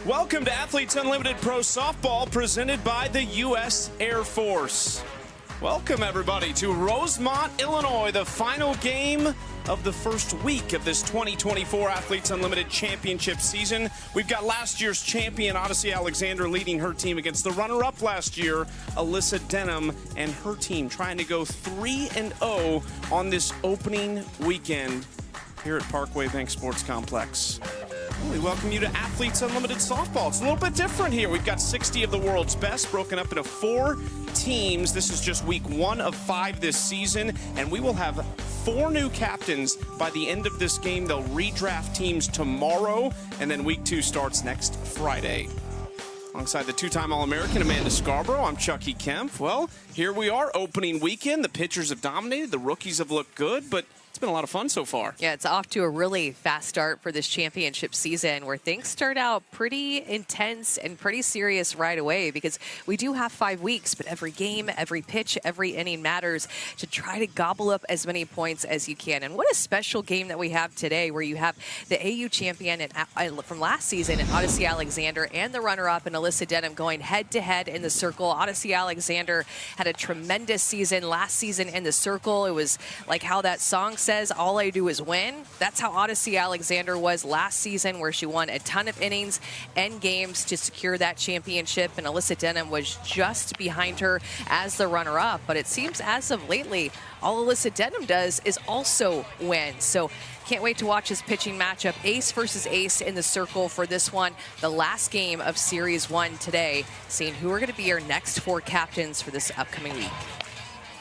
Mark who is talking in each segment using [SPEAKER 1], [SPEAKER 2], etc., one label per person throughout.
[SPEAKER 1] Welcome to Athletes Unlimited Pro Softball, presented by the U.S. Air Force. Welcome, everybody, to Rosemont, Illinois, the final game of the first week of this 2024 Athletes Unlimited Championship season. We've got last year's champion, Odyssey Alexander, leading her team against the runner-up last year, Alyssa Denham, and her team trying to go 3-0 on this opening weekend here at Parkway Bank Sports Complex. We welcome you to Athletes Unlimited Softball. It's a little bit different here. We've got 60 of the world's best broken up into 4 teams. This is just week 1 of 5 this season, and we will have 4 new captains by the end of this game. They'll redraft teams tomorrow, and then week 2 starts next Friday. Alongside the 2-time All-American Amanda Scarborough, I'm Chucky Kemp. Well, here we are, opening weekend. The pitchers have dominated. The rookies have looked good, but it's been a lot of fun so far. Yeah, it's off to a really fast start for this championship season, where things start out pretty intense and pretty serious right away, because we do have 5 weeks, but every game, every pitch, every inning matters to try to gobble up as many points as you can. And what a special game that we have today, where you have the AU champion from last season, Odyssey Alexander, and the runner-up, and Alyssa Denham, going head-to-head in the circle. Odyssey Alexander had a tremendous season last season in the circle. It was like how that song says, all I do is win. That's how Odyssey Alexander was last season, where she won a ton of innings and games to secure that championship, and Alyssa Denham was just behind her as the runner-up. But it seems as of lately, all Alyssa Denham does is also win. So can't wait to watch this pitching matchup, ace versus ace in the circle for this one, the last game of Series 1 today, seeing who are going to be our next 4 captains for this upcoming week.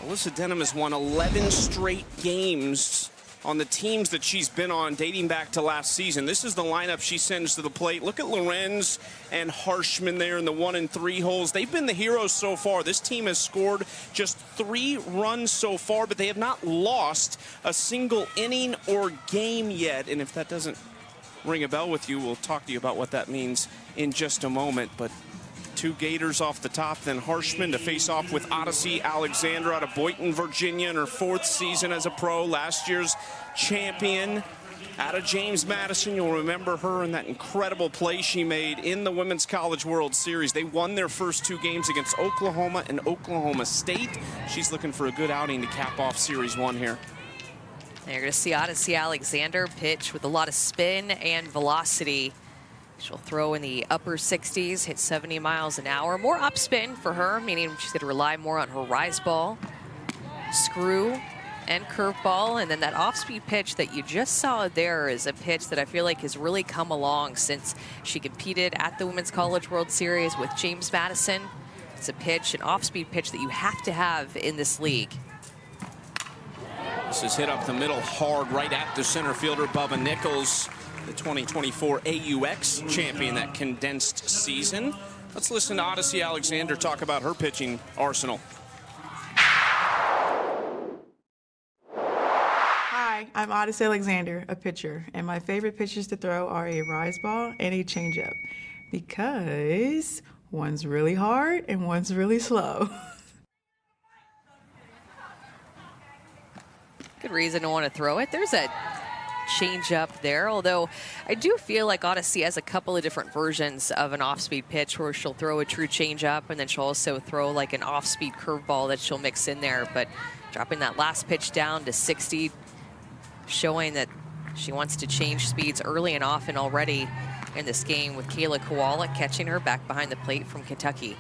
[SPEAKER 1] Alyssa Denham has won 11 straight games on the teams that she's been on dating back to last season. This is the lineup she sends to the plate. Look at Lorenz and Harshman there in the 1 and 3 holes. They've been the heroes so far. This team has scored just 3 runs so far, but they have not lost a single inning or game yet. And if that doesn't ring a bell with you, we'll talk to you about what that means in just a moment. But 2 Gators off the top, then Harshman to face off with Odyssey Alexander out of Boynton, Virginia, in her 4th season as a pro. Last year's champion out of James Madison. You'll remember her and that incredible play she made in the Women's College World Series. They won their first 2 games against Oklahoma and Oklahoma State. She's looking for a good outing to cap off Series 1 here. And you're going to see Odyssey Alexander pitch with a lot of spin and velocity. She'll throw in the upper 60s, hit 70 miles an hour. More upspin for her, meaning she's going to rely more on her rise ball, screw, and curveball. And then that off-speed pitch that you just saw there is a pitch that I feel like has really come along since she competed at the Women's College World Series with James Madison. It's a pitch, an off-speed pitch that you have to have in this league. This is hit up the middle hard, right at the center fielder, Bubba Nichols, the 2024 AUX champion, that condensed season. Let's listen to Odyssey Alexander talk about her pitching arsenal.
[SPEAKER 2] Hi, I'm Odyssey Alexander, a pitcher, and my favorite pitches to throw are a rise ball and a changeup, because one's really hard and one's really slow.
[SPEAKER 3] Good reason to want to throw it. There's a change up there, although I do feel like Odyssey has a couple of different versions of an off-speed pitch, where she'll throw a true change up, and then she'll also throw like an off-speed curveball that she'll mix in there. But dropping that last pitch down to 60, showing that she wants to change speeds early and often already in this game, with Kayla Kowalik catching her back behind the plate from Kentucky.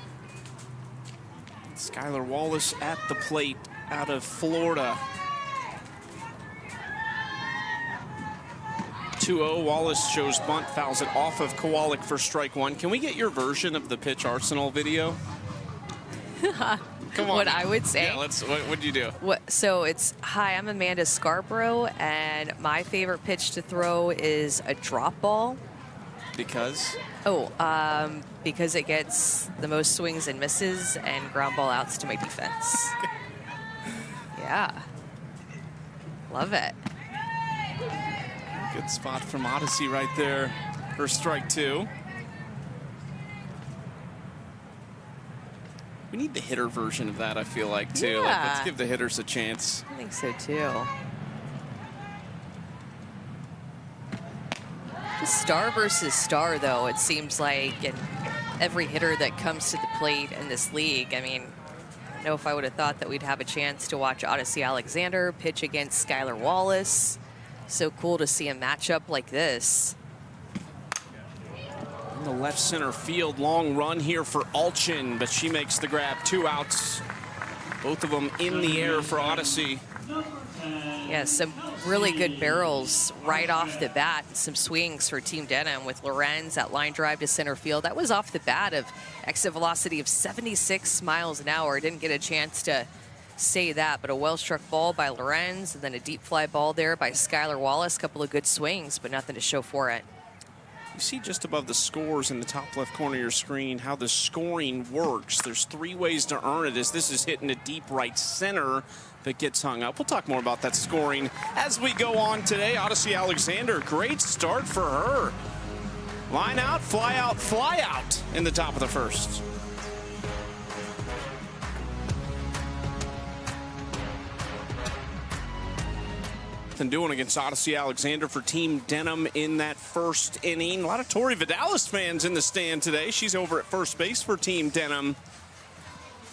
[SPEAKER 1] Skylar Wallace at the plate out of Florida. 2-0, Wallace shows bunt, fouls it off of Kowalik for strike 1. Can we get your version of the pitch arsenal video? Come on.
[SPEAKER 3] What I would say.
[SPEAKER 1] Yeah, what'd you do?
[SPEAKER 3] So it's, hi, I'm Amanda Scarborough, and my favorite pitch to throw is a drop ball.
[SPEAKER 1] Because?
[SPEAKER 3] Because it gets the most swings and misses and ground ball outs to my defense. Yeah. Love it.
[SPEAKER 1] Good spot from Odyssey right there. Her strike 2. We need the hitter version of that, I feel like, too.
[SPEAKER 3] Yeah.
[SPEAKER 1] Like, let's give the hitters a chance.
[SPEAKER 3] I think so, too. Star versus star, though, it seems like, and every hitter that comes to the plate in this league. I mean, I don't know if I would have thought that we'd have a chance to watch Odyssey Alexander pitch against Skylar Wallace. So cool to see a matchup like this.
[SPEAKER 1] In the left center field, long run here for Alchin, but she makes the grab. 2 outs. Both of them in the air for Odyssey.
[SPEAKER 3] Yeah, some really good barrels right off the bat. Some swings for Team Denham with Lorenz, that line drive to center field. That was off the bat of exit velocity of 76 miles an hour. Didn't get a chance to say that, but a well-struck ball by Lorenz, and then a deep fly ball there by Skylar Wallace. Couple of good swings, but nothing to show for it.
[SPEAKER 1] You see just above the scores in the top left corner of your screen how the scoring works. There's 3 ways to earn it, as this is hitting a deep right center that gets hung up. We'll talk more about that scoring as we go on today. Odyssey Alexander, great start for her. Line out, fly out in the top of the first. Doing against Odyssey Alexander for Team Denham in that first inning. A lot of Tori Vidalis fans in the stand today. She's over at first base for Team Denham,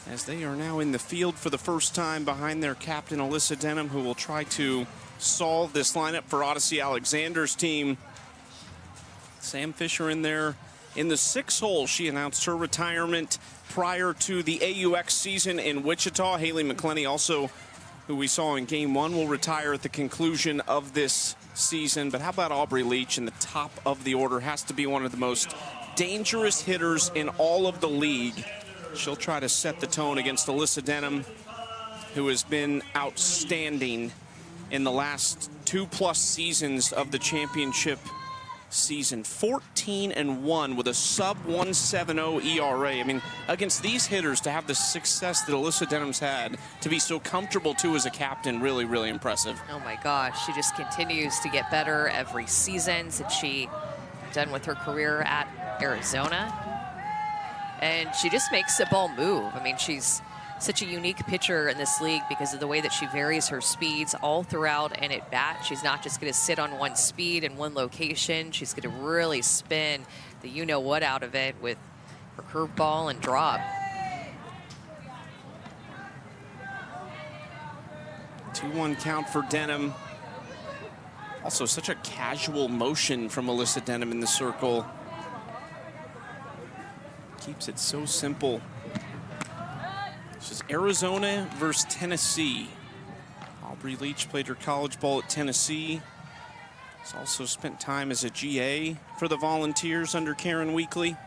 [SPEAKER 1] as they are now in the field for the first time behind their captain Alyssa Denham, who will try to solve this lineup for Odyssey Alexander's team. Sam Fischer in there in the 6th hole. She announced her retirement prior to the AUX season in Wichita. Haley McClenny, also who we saw in Game 1, will retire at the conclusion of this season. But how about Aubrey Leach in the top of the order? Has to be one of the most dangerous hitters in all of the league. She'll try to set the tone against Alyssa Denham, who has been outstanding in the last 2+ seasons of the championship season. 14-1 with a sub-170 ERA. I mean, against these hitters, to have the success that Alyssa Denham's had, to be so comfortable too as a captain, really, really impressive.
[SPEAKER 3] Oh my gosh, she just continues to get better every season since she done with her career at Arizona. And she just makes the ball move. I mean, she's such a unique pitcher in this league because of the way that she varies her speeds all throughout and at bat. She's not just going to sit on one speed in one location. She's going to really spin the you-know-what out of it with her curveball and drop.
[SPEAKER 1] 2-1 count for Denham. Also, such a casual motion from Alyssa Denham in the circle. Keeps it so simple. This is Arizona versus Tennessee. Aubrey Leach played her college ball at Tennessee. She's also spent time as a GA for the Volunteers under Karen Weekly.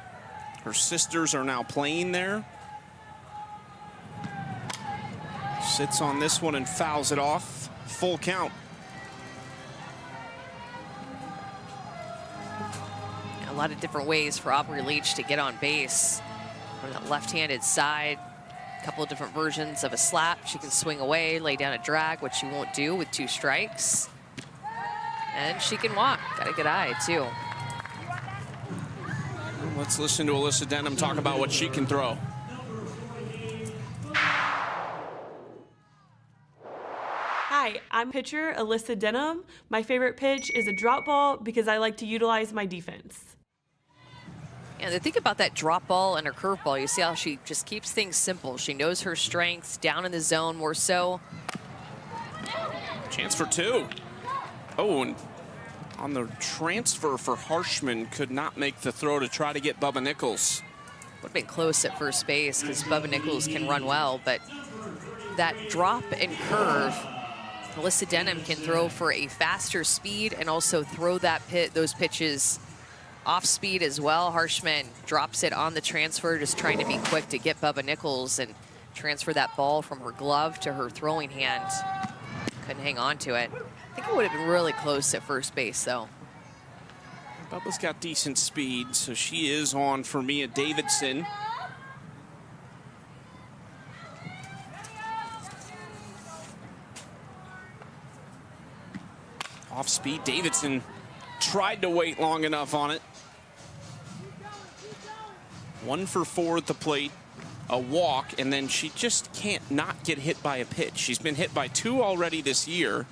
[SPEAKER 1] Her sisters are now playing there. Sits on this one and fouls it off. Full count.
[SPEAKER 3] A lot of different ways for Aubrey Leach to get on base. From that left-handed side, a couple of different versions of a slap. She can swing away, lay down a drag, which she won't do with 2 strikes. And she can walk. Got a good eye, too.
[SPEAKER 1] Let's listen to Alyssa Denham talk about what she can throw.
[SPEAKER 4] Hi, I'm pitcher Alyssa Denham. My favorite pitch is a drop ball because I like to utilize my defense.
[SPEAKER 3] And the thing about that drop ball and her curveball, you see how she just keeps things simple. She knows her strengths down in the zone more so.
[SPEAKER 1] Chance for 2. Oh, and on the transfer for Harshman, could not make the throw to try to get Bubba Nichols.
[SPEAKER 3] Would have been close at first base because Bubba Nichols can run well, but that drop and curve, Alyssa Denham can throw for a faster speed and also throw those pitches off speed as well. Harshman drops it on the transfer, just trying to be quick to get Bubba Nichols and transfer that ball from her glove to her throwing hand. Couldn't hang on to it. I think it would have been really close at first base, though.
[SPEAKER 1] Bubba's got decent speed, so she is on for Mia Davidson. Off speed, Davidson tried to wait long enough on it. 1 for 4 at the plate, a walk, and then she just can't not get hit by a pitch. She's been hit by 2 already this year.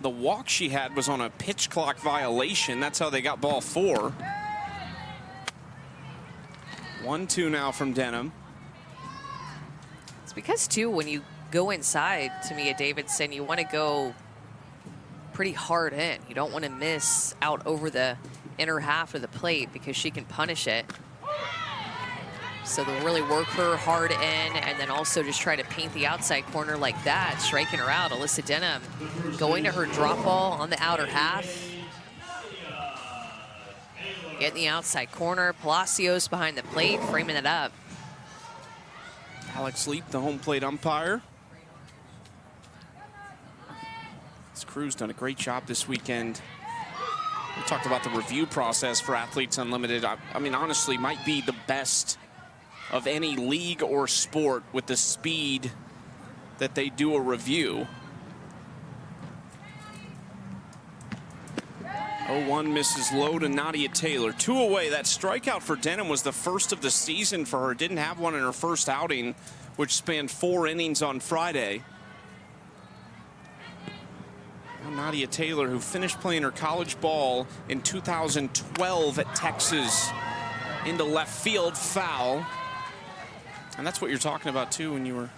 [SPEAKER 1] the walk she had was on a pitch clock violation. That's how they got ball 4. 1-2 now from Denham.
[SPEAKER 3] It's because, too, when you go inside to Mia Davidson, you want to go pretty hard in. You don't want to miss out over the inner half of the plate because she can punish it. So they'll really work her hard in and then also just try to paint the outside corner like that, striking her out. Alyssa Denham going to her drop ball on the outer half. Getting the outside corner. Palacios behind the plate, framing it up.
[SPEAKER 1] Alex Leap, the home plate umpire. This crew's done a great job this weekend. We talked about the review process for Athletes Unlimited. I mean, honestly, might be the best of any league or sport with the speed that they do a review. 0-1 misses low to Nadia Taylor. 2 away. That strikeout for Denham was the first of the season for her. Didn't have one in her first outing, which spanned 4 innings on Friday. Now Nadia Taylor, who finished playing her college ball in 2012 at Texas, into left field, foul. And that's what you're talking about, too, when you were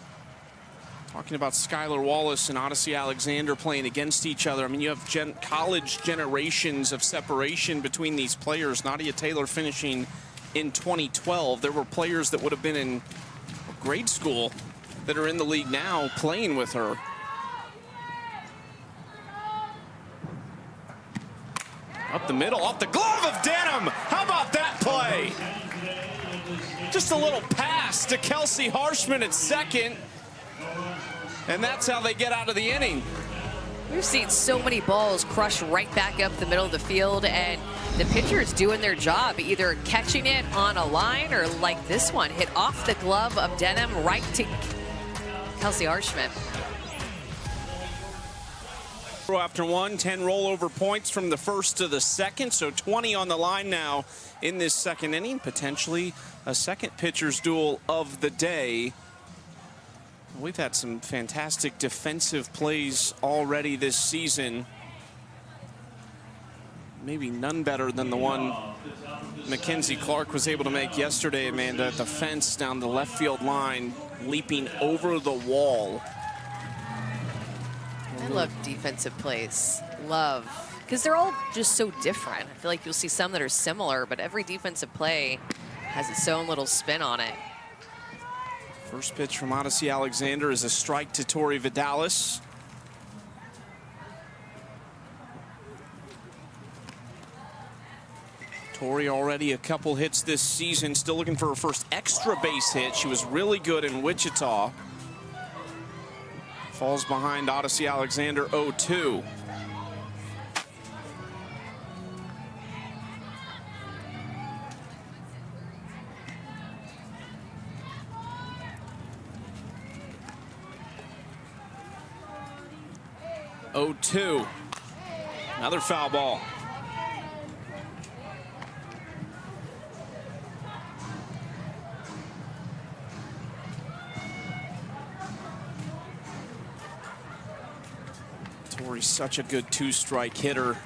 [SPEAKER 1] talking about Skylar Wallace and Odyssey Alexander playing against each other. I mean, you have college generations of separation between these players. Nadia Taylor finishing in 2012. There were players that would have been in grade school that are in the league now playing with her. Up the middle, off the glove of Denham. How about that play? Just a little pass to Kelsey Harshman at second. And that's how they get out of the inning.
[SPEAKER 3] We've seen so many balls crush right back up the middle of the field, and the pitcher's doing their job, either catching it on a line or like this one, hit off the glove of Denham right to Kelsey Harshman.
[SPEAKER 1] After 10 rollover points from the first to the second, so 20 on the line now in this second inning. Potentially a second pitcher's duel of the day. We've had some fantastic defensive plays already this season. Maybe none better than the one McKenzie Clark was able to make yesterday, Amanda, at the fence down the left field line, leaping over the wall.
[SPEAKER 3] I love defensive plays. Love. Because they're all just so different. I feel like you'll see some that are similar, but every defensive play has its own little spin on it.
[SPEAKER 1] First pitch from Odyssey Alexander is a strike to Tori Vidalis. Tori already a couple hits this season, still looking for her first extra base hit. She was really good in Wichita. Falls behind Odyssey Alexander 0-2. Another foul ball. Tori's such a good two-strike hitter.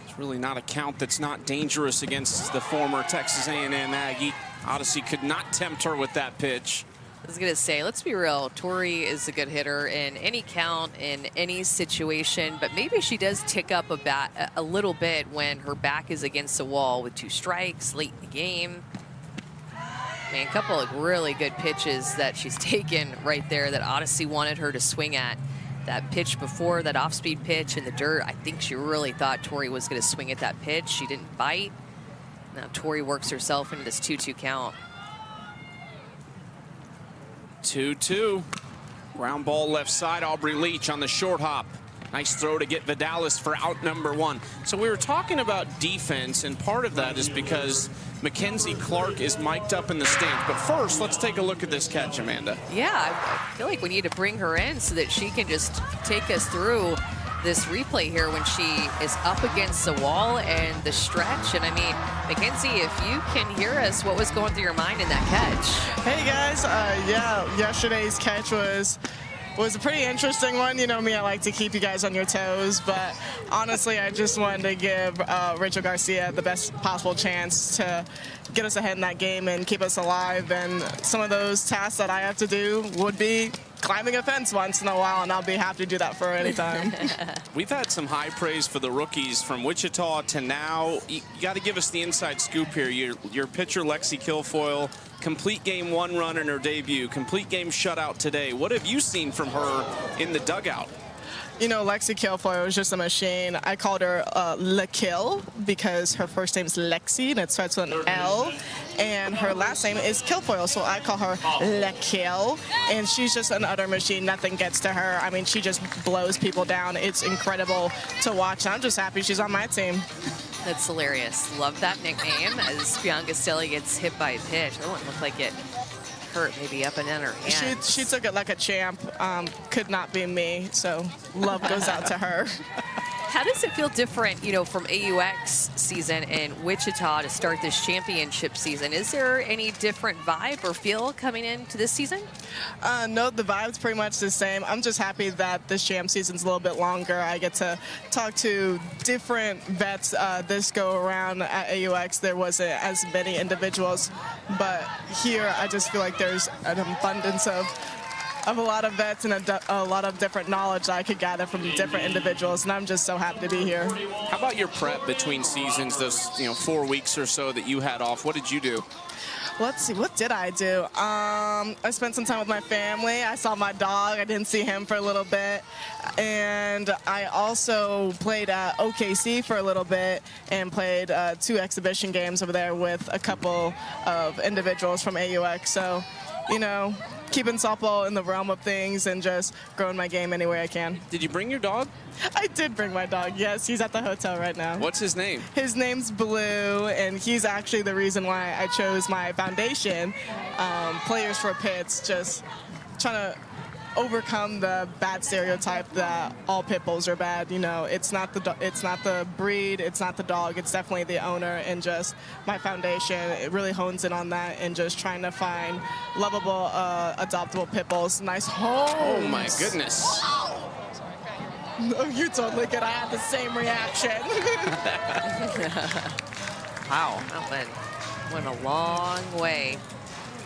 [SPEAKER 1] It's really not a count that's not dangerous against the former Texas A&M Aggie. Odyssey could not tempt her with that pitch.
[SPEAKER 3] I was going to say, let's be real. Tori is a good hitter in any count, in any situation, but maybe she does tick up a little bit when her back is against the wall with 2 strikes late in the game. I mean, a couple of really good pitches that she's taken right there that Odyssey wanted her to swing at. That pitch before, that off-speed pitch in the dirt, I think she really thought Tori was going to swing at that pitch. She didn't bite. Now Tori works herself into this 2-2 count.
[SPEAKER 1] 2-2. Ground ball left side. Aubrey Leach on the short hop. Nice throw to get Vidalis for out number 1. So we were talking about defense, and part of that is because McKenzie Clark is mic'd up in the stands. But first, let's take a look at this catch, Amanda.
[SPEAKER 3] Yeah, I feel like we need to bring her in so that she can just take us through this replay here when she is up against the wall and the stretch. And I mean, McKenzie, if you can hear us, what was going through your mind in that catch?
[SPEAKER 5] Hey guys, yeah, yesterday's catch was was a pretty interesting one. You know me, I like to keep you guys on your toes, but honestly, I just wanted to give Rachel Garcia the best possible chance to get us ahead in that game and keep us alive. And some of those tasks that I have to do would be climbing a fence once in a while, and I'll be happy to do that for any time.
[SPEAKER 1] We've had some high praise for the rookies from Wichita to now. You got to give us the inside scoop here. Your pitcher, Lexi Kilfoyle, complete game 1 run in her debut, complete game shutout today. What have you seen from her in the dugout?
[SPEAKER 5] You know, Lexi Kilfoyle was just a machine. I called her Le Kill because her first name is Lexi and it starts with an L, and her last name is Kilfoyle, so I call her Le Kill, and she's just an utter machine. Nothing gets to her. I mean, she just blows people down. It's incredible to watch. I'm just happy she's on my team.
[SPEAKER 3] That's hilarious. Love that nickname as Bianca Stella gets hit by a pitch. That one looked like it hurt maybe up and in her hand.
[SPEAKER 5] She took it like a champ. Could not be me, so love goes out to her.
[SPEAKER 3] How does it feel different, you know, from AUX season in Wichita to start this championship season? Is there any different vibe or feel coming into this season?
[SPEAKER 5] No, the vibe's pretty much the same. I'm just happy that this champ season's a little bit longer. I get to talk to different vets this go around at AUX. There wasn't as many individuals, but here I just feel like there's an abundance of a lot of vets and a lot of different knowledge that I could gather from different individuals, and I'm just so happy to be here.
[SPEAKER 1] How about your prep between seasons, those 4 weeks or so that you had off? What did you do?
[SPEAKER 5] Let's see, what did I do? I spent some time with my family. I saw my dog. I didn't see him for a little bit. And I also played at OKC for a little bit and played 2 exhibition games over there with a couple of individuals from AUX. So, you know, keeping softball in the realm of things and just growing my game any way I can.
[SPEAKER 1] Did you bring your dog?
[SPEAKER 5] I did bring my dog, yes. He's at the hotel right now.
[SPEAKER 1] What's his name?
[SPEAKER 5] His name's Blue, and he's actually the reason why I chose my foundation, Players for Pits, just trying to overcome the bad stereotype that all pit bulls are bad. You know, it's not the breed, it's not the dog, it's definitely the owner, and just my foundation, it really hones in on that and just trying to find lovable, adoptable pit bulls. Nice homes.
[SPEAKER 1] Oh my goodness.
[SPEAKER 5] No, you totally could. I had the same reaction.
[SPEAKER 3] Wow, that went a long way.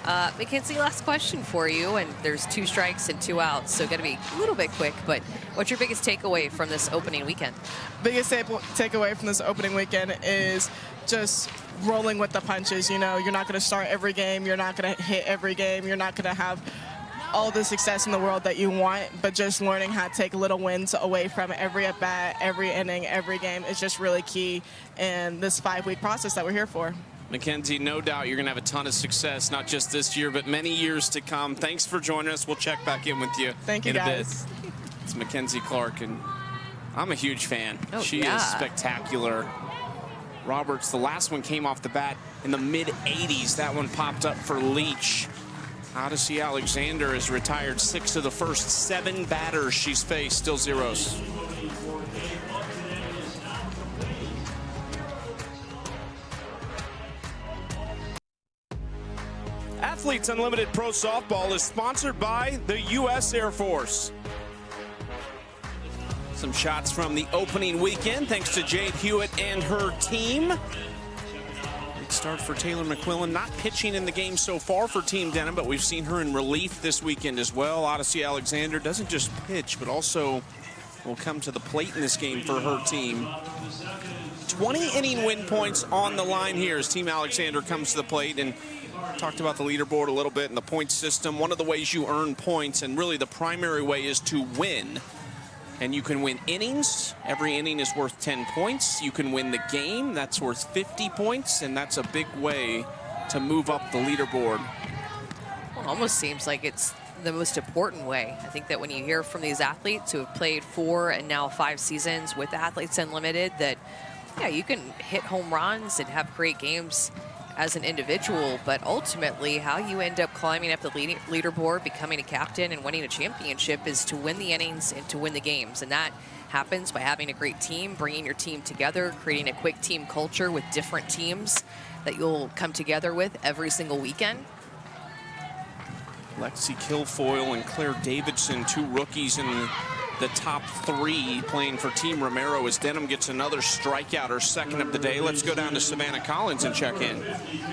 [SPEAKER 3] McKenzie, last question for you, and there's 2 strikes and 2 outs, so got to be a little bit quick, but what's your biggest takeaway from this opening weekend?
[SPEAKER 5] Biggest takeaway from this opening weekend is just rolling with the punches. You know, you're not going to start every game, you're not going to hit every game, you're not going to have all the success in the world that you want, but just learning how to take little wins away from every at-bat, every inning, every game is just really key in this 5-week process that we're here for.
[SPEAKER 1] McKenzie, no doubt you're going to have a ton of success, not just this year, but many years to come. Thanks for joining us. We'll check back in with you
[SPEAKER 5] Thank you,
[SPEAKER 1] in a
[SPEAKER 5] guys.
[SPEAKER 1] bit. It's McKenzie Clark, and I'm a huge fan.
[SPEAKER 3] Oh,
[SPEAKER 1] she
[SPEAKER 3] yeah.
[SPEAKER 1] is spectacular. Roberts, the last one came off the bat in the mid-80s. That one popped up for Leach. Odyssey Alexander has retired 6 of the first 7 batters she's faced, still zeros. Athletes Unlimited Pro Softball is sponsored by the U.S. Air Force. Some shots from the opening weekend, thanks to Jade Hewitt and her team. Big start for Taylor McQuillan, not pitching in the game so far for Team Denham, but we've seen her in relief this weekend as well. Odyssey Alexander doesn't just pitch, but also will come to the plate in this game for her team. 20 inning win points on the line here as Team Alexander comes to the plate, and talked about the leaderboard a little bit and the point system. One of the ways you earn points, and really the primary way, is to win. And you can win innings. Every inning is worth 10 points. You can win the game. That's worth 50 points, and that's a big way to move up the leaderboard.
[SPEAKER 3] Well, it almost seems like it's the most important way. I think that when you hear from these athletes who have played 4 and now 5 seasons with Athletes Unlimited, that, yeah, you can hit home runs and have great games as an individual, but ultimately how you end up climbing up the leaderboard, becoming a captain, and winning a championship is to win the innings and to win the games. And that happens by having a great team, bringing your team together, creating a quick team culture with different teams that you'll come together with every single weekend.
[SPEAKER 1] Lexi Kilfoyle and Claire Davidson, 2 rookies in the top 3 playing for Team Romero as Denham gets another strikeout, her second of the day. Let's go down to Savannah Collins and check in.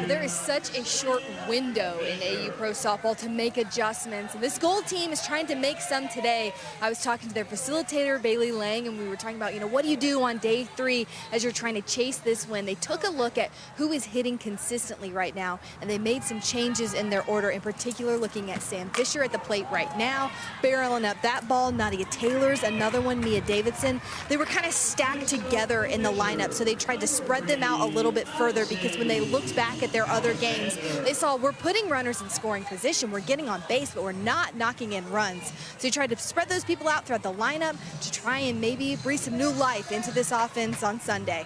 [SPEAKER 6] There is such a short window in AU Pro Softball to make adjustments. This gold team is trying to make some today. I was talking to their facilitator, Bailey Lang, and we were talking about, what do you do on day 3 as you're trying to chase this win? They took a look at who is hitting consistently right now, and they made some changes in their order, in particular looking at Sam Fischer at the plate right now, barreling up that ball, Nadia Taylor's another one, Mia Davidson. They were kind of stacked together in the lineup, so they tried to spread them out a little bit further, because when they looked back at their other games, they saw we're putting runners in scoring position, we're getting on base, but we're not knocking in runs. So they tried to spread those people out throughout the lineup to try and maybe breathe some new life into this offense on Sunday.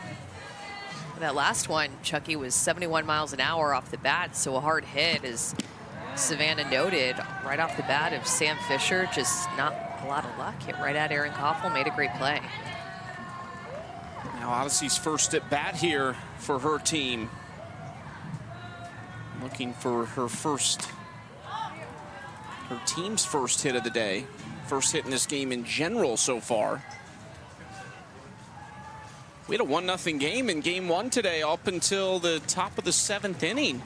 [SPEAKER 3] That last one, Chucky, was 71 miles an hour off the bat, so a hard hit, as Savannah noted, right off the bat of Sam Fischer. Just not a lot of luck. Hit right at Erin Koffel, made a great play.
[SPEAKER 1] Now Odyssey's first at bat here for her team. Looking for her team's first hit of the day. First hit in this game in general so far. We had a 1-0 game in game 1 today up until the top of the 7th inning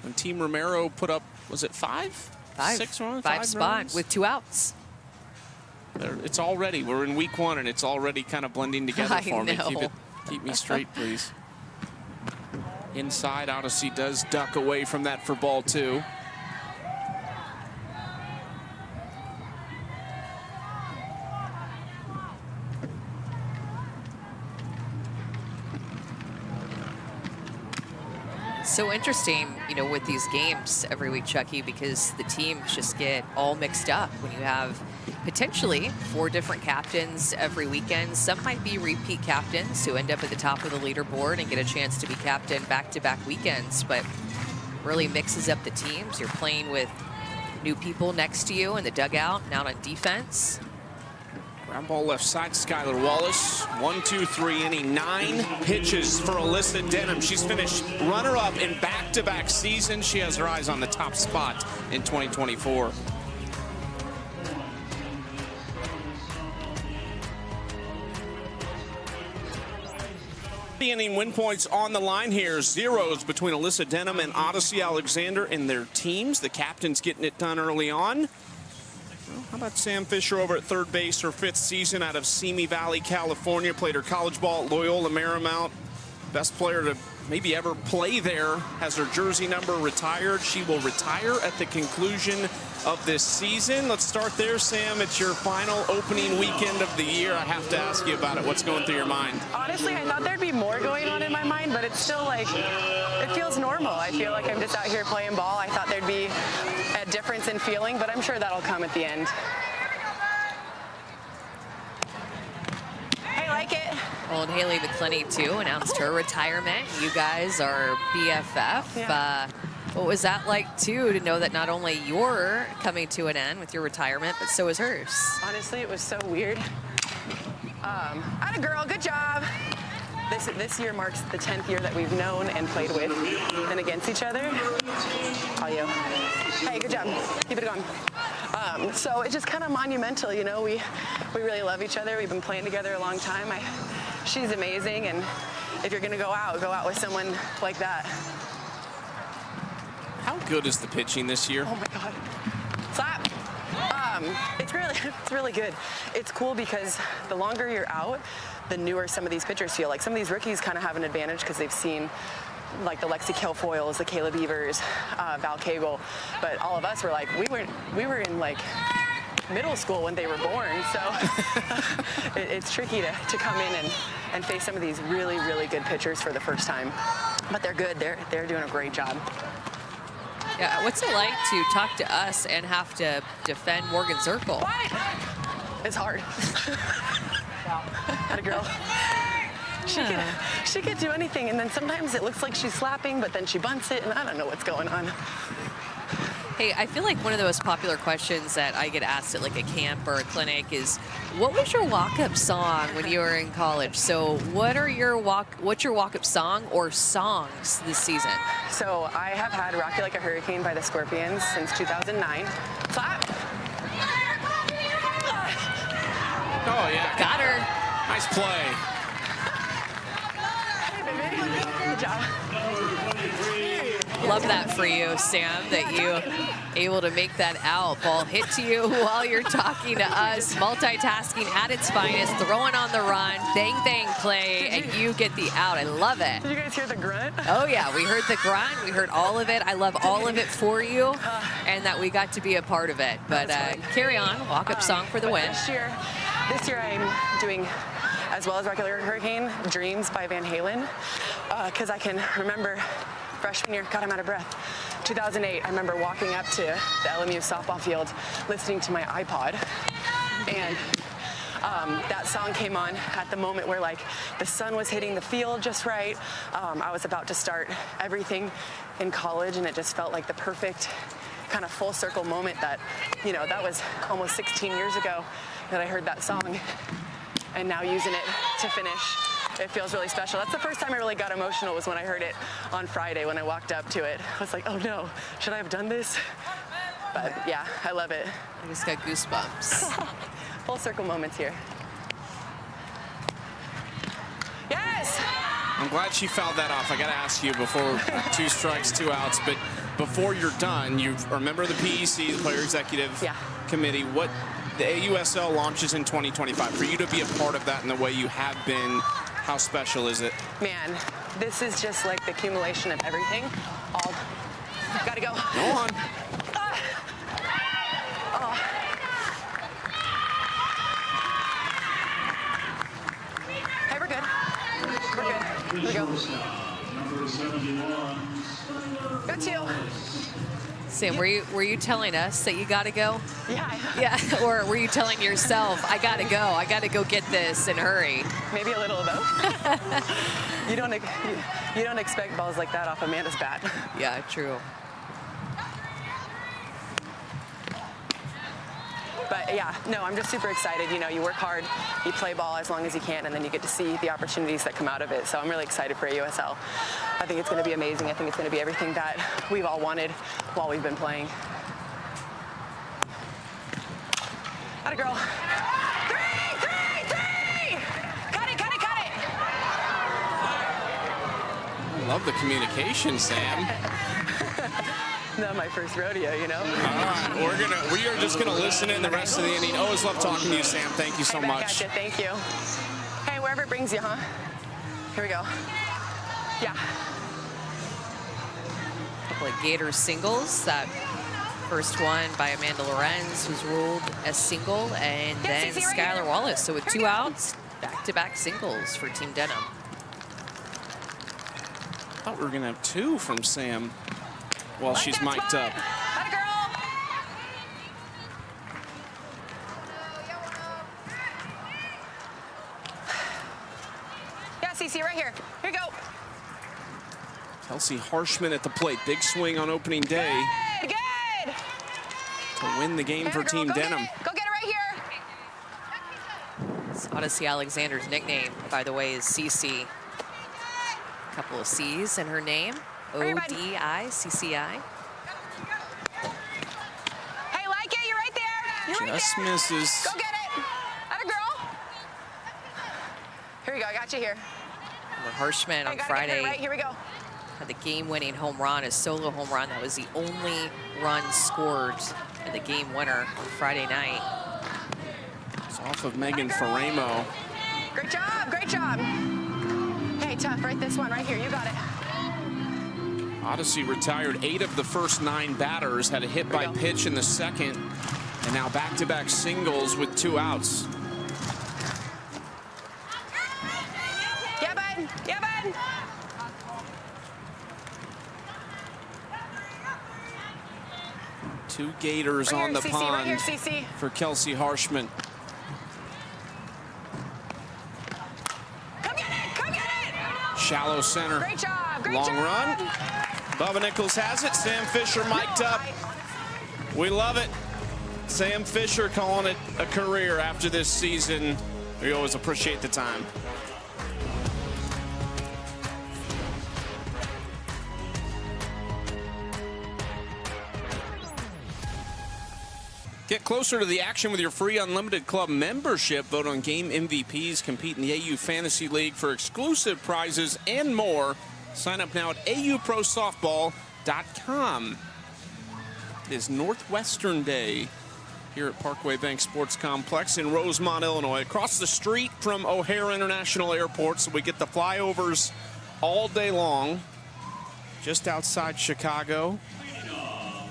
[SPEAKER 1] when Team Romero put up, was it 5? 6 runs?
[SPEAKER 3] 5 spot
[SPEAKER 1] runs?
[SPEAKER 3] with 2 outs.
[SPEAKER 1] It's already, we're in week 1 and it's already kind of blending together for me.
[SPEAKER 3] Know.
[SPEAKER 1] Keep me straight, please. Inside, Odyssey does duck away from that for ball 2.
[SPEAKER 3] So interesting, with these games every week, Chucky, because the teams just get all mixed up when you have potentially 4 different captains every weekend. Some might be repeat captains who end up at the top of the leaderboard and get a chance to be captain back-to-back weekends, but really mixes up the teams. You're playing with new people next to you in the dugout and out on defense.
[SPEAKER 1] Ground ball left side, Skylar Wallace. 1-2-3 inning, 9 pitches for Alyssa Denham. She's finished runner-up in back-to-back seasons. She has her eyes on the top spot in 2024. The inning win points on the line here. 0s between Alyssa Denham and Odyssey Alexander and their teams. The captain's getting it done early on. Well, how about Sam Fischer over at third base, her 5th season out of Simi Valley, California. Played her college ball at Loyola Marymount. Best player to maybe ever play there. Has her jersey number retired. She will retire at the conclusion of this season. Let's start there, Sam. It's your final opening weekend of the year. I have to ask you about it. What's going through your mind?
[SPEAKER 7] Honestly, I thought there'd be more going on in my mind, but it's still like, it feels normal. I feel like I'm just out here playing ball. I thought there'd be a difference in feeling, but I'm sure that'll come at the end. I like it.
[SPEAKER 3] Well, and Haley McClenny, too, announced her retirement. You guys are BFF.
[SPEAKER 7] Yeah.
[SPEAKER 3] What was that like, too, to know that not only you're coming to an end with your retirement, but so is hers?
[SPEAKER 7] Honestly, it was so weird. Atta girl, good job. This year marks the 10th year that we've known and played with and against each other. All you. Hey, good job. Keep it going. So it's just kind of monumental, you know. We really love each other. We've been playing together a long time. She's amazing, and if you're gonna go out with someone like that.
[SPEAKER 1] How good is the pitching this year?
[SPEAKER 7] Oh my God. Slap. It's really good. It's cool because the longer you're out, the newer some of these pitchers feel. Like some of these rookies kind of have an advantage because they've seen like the Lexi Kilfoyles, the Kayla Beavers, Val Cagle, but all of us were like, we were in like middle school when they were born, so it's tricky to come in and face some of these really, really good pitchers for the first time. But they're good. They're doing a great job.
[SPEAKER 3] Yeah, what's it like to talk to us and have to defend Morgan Zirkle?
[SPEAKER 7] What? It's hard. Atta girl. She could do anything, and then sometimes it looks like she's slapping, but then she bunts it, and I don't know what's going on.
[SPEAKER 3] Hey, I feel like one of the most popular questions that I get asked at like a camp or a clinic is, what was your walk-up song when you were in college? So what's your walk-up song or songs this season?
[SPEAKER 7] So I have had Rock You Like a Hurricane by the Scorpions since 2009. Clap.
[SPEAKER 1] Oh, yeah.
[SPEAKER 3] Got her.
[SPEAKER 1] Nice play.
[SPEAKER 7] Hey, baby. Good job.
[SPEAKER 3] Love that for you, Sam, that you able to make that out. Ball hit to you while you're talking to us. Multitasking at its finest, throwing on the run, bang play, and you get the out. I love it.
[SPEAKER 7] Did you guys hear the grunt?
[SPEAKER 3] Oh, yeah, we heard the grunt. We heard all of it. I love all of it for you, and that we got to be a part of it. But carry on, walk-up song for the win.
[SPEAKER 7] This year I'm doing, as well as Rock You Like a Hurricane, Dreams by Van Halen, because I can remember freshman year, God, I'm out of breath. 2008, I remember walking up to the LMU softball field, listening to my iPod, and that song came on at the moment where like the sun was hitting the field just right. I was about to start everything in college, and it just felt like the perfect kind of full circle moment that, you know, that was almost 16 years ago that I heard that song, and now using it to finish. It feels really special. That's the first time I really got emotional, was when I heard it on Friday when I walked up to it. I was like, oh no, should I have done this? But yeah, I love it.
[SPEAKER 3] I just got goosebumps.
[SPEAKER 7] Full circle moments here. Yes!
[SPEAKER 1] I'm glad she fouled that off. I got to ask you before 2 strikes, 2 outs, but before you're done, you remember the PEC, the Player Executive Committee. What the AUSL launches in 2025. For you to be a part of that in the way you have been, how special is it?
[SPEAKER 7] Man, this is just like the accumulation of everything. All gotta go.
[SPEAKER 1] Go on.
[SPEAKER 7] Hey, we're good. We're good. Here we go. Go 2.
[SPEAKER 3] Sam, were you telling us that you got to go?
[SPEAKER 7] Yeah.
[SPEAKER 3] Yeah, or were you telling yourself, I got to go get this and hurry?
[SPEAKER 7] Maybe a little of both. You don't expect balls like that off Amanda's bat.
[SPEAKER 3] Yeah, true.
[SPEAKER 7] But yeah, no, I'm just super excited. You know, you work hard, you play ball as long as you can, and then you get to see the opportunities that come out of it. So I'm really excited for AUSL. I think it's going to be amazing. I think it's going to be everything that we've all wanted while we've been playing. Atta girl. 3! Cut it!
[SPEAKER 1] I love the communication, Sam.
[SPEAKER 7] Not my first rodeo, you know.
[SPEAKER 1] All right, we are just gonna listen in the rest of the inning. Always love talking to you, Sam. Thank you so much.
[SPEAKER 7] Gotcha. Thank you. Hey, wherever it brings you, huh? Here we go. Yeah.
[SPEAKER 3] A couple of Gator singles. That first one by Amanda Lorenz was ruled a single, and then Skylar Wallace. So with 2 outs, back-to-back singles for Team Denham.
[SPEAKER 1] I thought we were gonna have 2 from Sam while she's mic'd up.
[SPEAKER 7] Atta girl. Yeah, CC, right here. Here you go.
[SPEAKER 1] Kelsey Harshman at the plate. Big swing on opening day
[SPEAKER 7] Good.
[SPEAKER 1] to win the game for Team Denham.
[SPEAKER 7] Go get it right here.
[SPEAKER 3] It's Odyssey Alexander's nickname, by the way, is CC. A couple of C's in her name. O-D-I-C-C-I.
[SPEAKER 7] Hey, like it, you're right there. You're
[SPEAKER 1] Just
[SPEAKER 7] right there.
[SPEAKER 1] misses.
[SPEAKER 7] Go get it. Atta girl. Here we go, I got you here.
[SPEAKER 3] Harshman on
[SPEAKER 7] Hey, gotta get
[SPEAKER 3] Friday
[SPEAKER 7] it right, here we go.
[SPEAKER 3] had the game-winning home run, a solo home run. That was the only run scored in the game winner on Friday night.
[SPEAKER 1] It's off of Megan Faramo.
[SPEAKER 7] Great job, great job. Hey, tough, right this one right here, you got it.
[SPEAKER 1] Odyssey retired 8 of the first 9 batters, had a hit by pitch in the second, and now back-to-back singles with 2 outs.
[SPEAKER 7] Yeah, bud, yeah, bud.
[SPEAKER 1] Two Gators on the pond
[SPEAKER 7] right here, CC.
[SPEAKER 1] for Kelsey Harshman.
[SPEAKER 7] Come get it, come get it.
[SPEAKER 1] Shallow center.
[SPEAKER 7] Great job, great
[SPEAKER 1] Long
[SPEAKER 7] job.
[SPEAKER 1] run. Bubba Nichols has it. Sam Fischer mic'd up. We love it. Sam Fischer calling it a career after this season. We always appreciate the time. Get closer to the action with your free Unlimited Club membership. Vote on game MVPs. Compete in the AU Fantasy League for exclusive prizes and more. Sign up now at auprosoftball.com. It is Northwestern Day here at Parkway Bank Sports Complex in Rosemont, Illinois. Across the street from O'Hare International Airport, so we get the flyovers all day long. Just outside Chicago.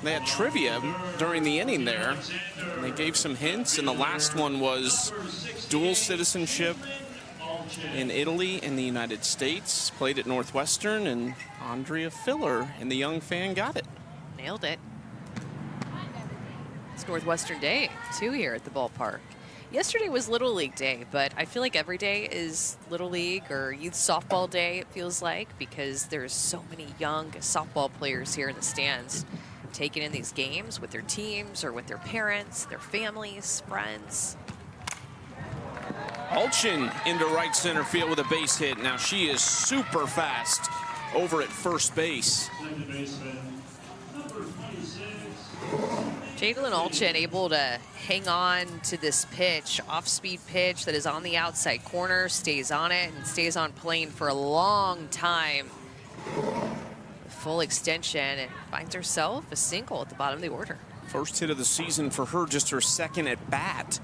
[SPEAKER 1] They had trivia during the inning there. And they gave some hints, and the last one was dual citizenship in Italy and the United States. Played at Northwestern, and Andrea Filler and the young fan got it.
[SPEAKER 3] Nailed it. It's Northwestern Day, too, here at the ballpark. Yesterday was Little League Day, but I feel like every day is Little League or Youth Softball Day, it feels like, because there's so many young softball players here in the stands taking in these games with their teams or with their parents, their families, friends.
[SPEAKER 1] Alchin into right center field with a base hit. Now she is super fast over at first base.
[SPEAKER 3] Jadalyn Alchin able to hang on to this pitch, off-speed pitch that is on the outside corner, stays on it, and stays on plane for a long time. Full extension, and finds herself a single at the bottom of the order.
[SPEAKER 1] First hit of the season for her, just her second at bat.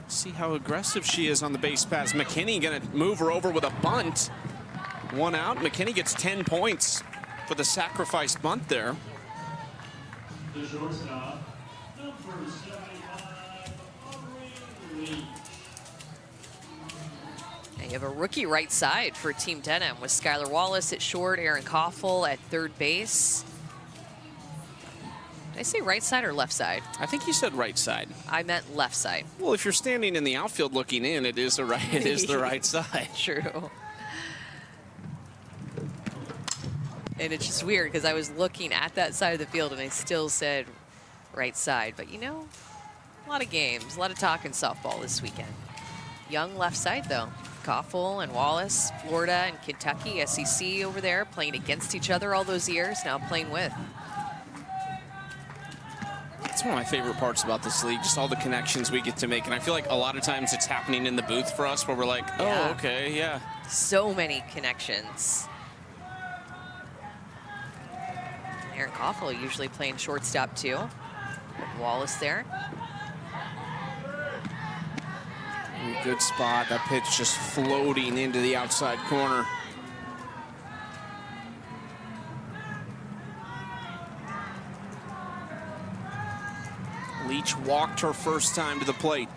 [SPEAKER 1] See how aggressive she is on the base pass. McKenzie gonna move her over with a bunt. One out. McKenzie gets 10 points for the sacrifice bunt there.
[SPEAKER 8] The shortstop, number 75, Aubrey.
[SPEAKER 3] You have a rookie right side for Team Denham with Skylar Wallace at short, Aaron Koffel at third base. Did I say right side or left side?
[SPEAKER 1] I think you said right side.
[SPEAKER 3] I meant left side.
[SPEAKER 1] Well, if you're standing in the outfield looking in, it is the right side.
[SPEAKER 3] True. And it's just weird because I was looking at that side of the field and I still said right side. But you know, a lot of games, a lot of talk in softball this weekend. Young left side though. Koffel and Wallace, Florida and Kentucky, SEC over there, playing against each other all those years, now playing with.
[SPEAKER 1] That's one of my favorite parts about this league, just all the connections we get to make. And I feel like a lot of times it's happening in the booth for us where we're like, oh,
[SPEAKER 3] Yeah.
[SPEAKER 1] okay, yeah.
[SPEAKER 3] So many connections. Aaron Koffel usually playing shortstop too. With Wallace there.
[SPEAKER 1] Good spot. That pitch just floating into the outside corner. Leach walked her first time to the plate.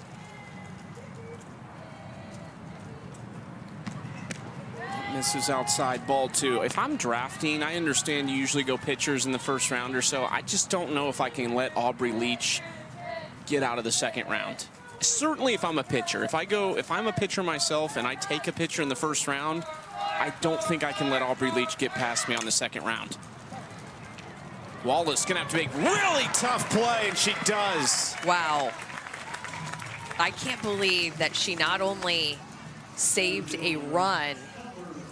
[SPEAKER 1] Misses outside, ball two. If I'm drafting, I understand you usually go pitchers in the first round or so. I just don't know if I can let Aubrey Leach get out of the second round. Certainly if I'm a pitcher. If I'm a pitcher myself and I take a pitcher in the first round, I don't think I can let Aubrey Leach get past me on the second round. Wallace gonna have to make really tough play, and she does.
[SPEAKER 3] Wow. I can't believe that she not only saved a run,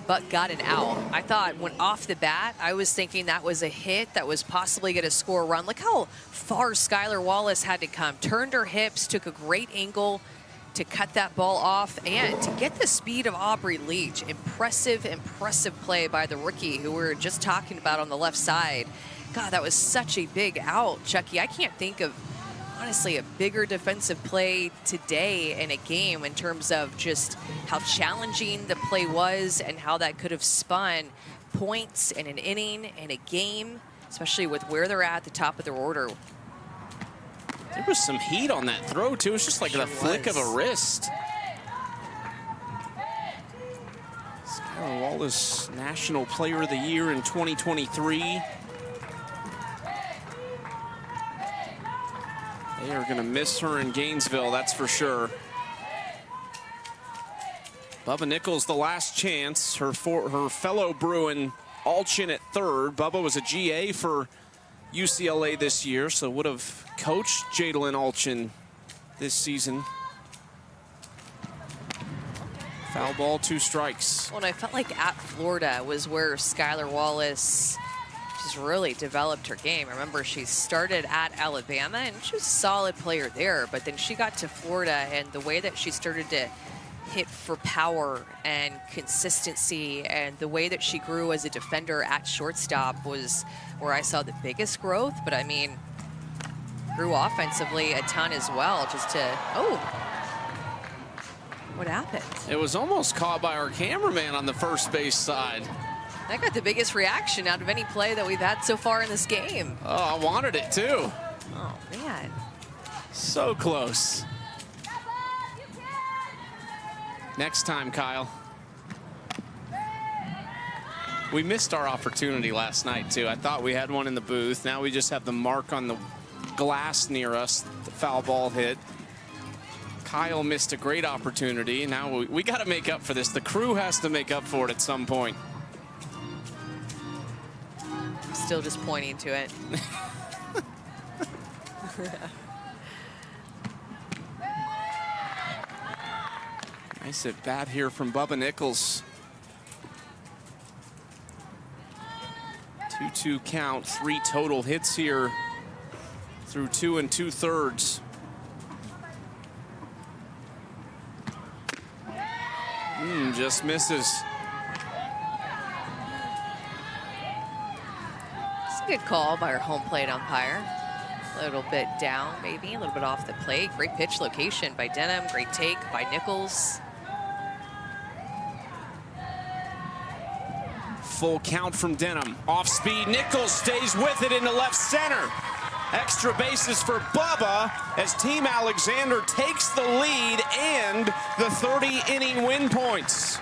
[SPEAKER 3] but got an out. I thought when off the bat, I was thinking that was a hit that was possibly going to score a run. Look how far Skylar Wallace had to come. Turned her hips, took a great angle to cut that ball off, and to get the speed of Aubrey Leach. Impressive, impressive play by the rookie who we were just talking about on the left side. God, that was such a big out, Chucky. I can't think of, honestly, a bigger defensive play today in a game in terms of just how challenging the play was and how that could have spun points in an inning and a game, especially with where they're at the top of their order.
[SPEAKER 1] There was some heat on that throw, too. It was just like the flick of a wrist. Skylar Wallace, National Player of the Year in 2023. They are going to miss her in Gainesville, that's for sure. Bubba Nichols, the last chance. Her fellow Bruin, Alchin at third. Bubba was a GA for UCLA this year, so would have coached Jadalyn Alchin this season. Foul ball, 2 strikes.
[SPEAKER 3] Well, and I felt like at Florida was where Skylar Wallace just really developed her game. I remember she started at Alabama, and she was a solid player there, but then she got to Florida, and the way that she started to hit for power and consistency, and the way that she grew as a defender at shortstop was where I saw the biggest growth. But I mean, grew offensively a ton as well, just to, what happened?
[SPEAKER 1] It was almost caught by our cameraman on the first base side.
[SPEAKER 3] That got the biggest reaction out of any play that we've had so far in this game.
[SPEAKER 1] Oh, I wanted it too.
[SPEAKER 3] Oh, man.
[SPEAKER 1] So close. Next time, Kyle. We missed our opportunity last night, too. I thought we had one in the booth. Now we just have the mark on the glass near us, the foul ball hit. Kyle missed a great opportunity. Now we got to make up for this. The crew has to make up for it at some point.
[SPEAKER 3] I'm still just pointing to it.
[SPEAKER 1] Nice at bat here from Bubba Nichols. 2-2 count, 3 total hits here through 2 2/3. Just misses.
[SPEAKER 3] It's a good call by our home plate umpire. A little bit down, maybe, a little bit off the plate. Great pitch location by Denham. Great take by Nichols.
[SPEAKER 1] Full count from Denham. Off speed, Nichols stays with it into left center. Extra bases for Bubba as Team Alexander takes the lead and the 30-inning win points.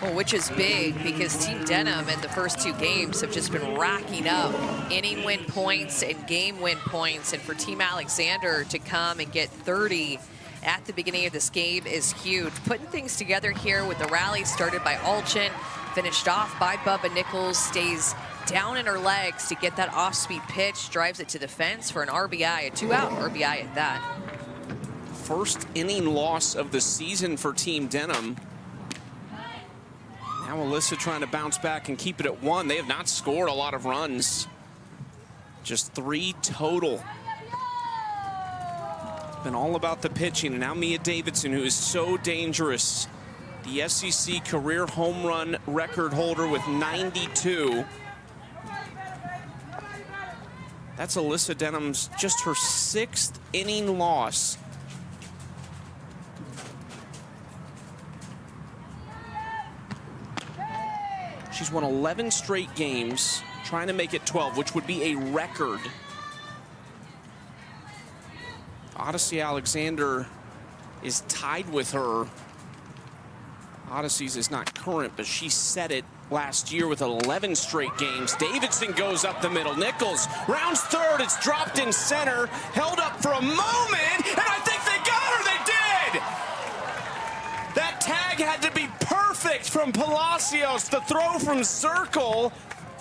[SPEAKER 3] Well, which is big because Team Denham in the first 2 games have just been racking up inning win points and game win points. And for Team Alexander to come and get 30 at the beginning of this game is huge. Putting things together here with the rally started by Alchin, finished off by Bubba Nichols, stays down in her legs to get that off-speed pitch, drives it to the fence for an RBI, a 2-out RBI at that.
[SPEAKER 1] First inning loss of the season for Team Denham. Now Alyssa trying to bounce back and keep it at 1. They have not scored a lot of runs. Just 3 total. It's been all about the pitching. And now Mia Davidson, who is so dangerous. The SEC career home run record holder with 92. That's Alyssa Denham's just her 6th inning loss. She's won 11 straight games, trying to make it 12, which would be a record. Odyssey Alexander is tied with her. Odyssey's is not current, but she set it last year with 11 straight games. Davidson goes up the middle. Nichols rounds third. It's dropped in center. Held up for a moment, and I think they got her. They did! That tag had to be perfect from Palacios. The throw from circle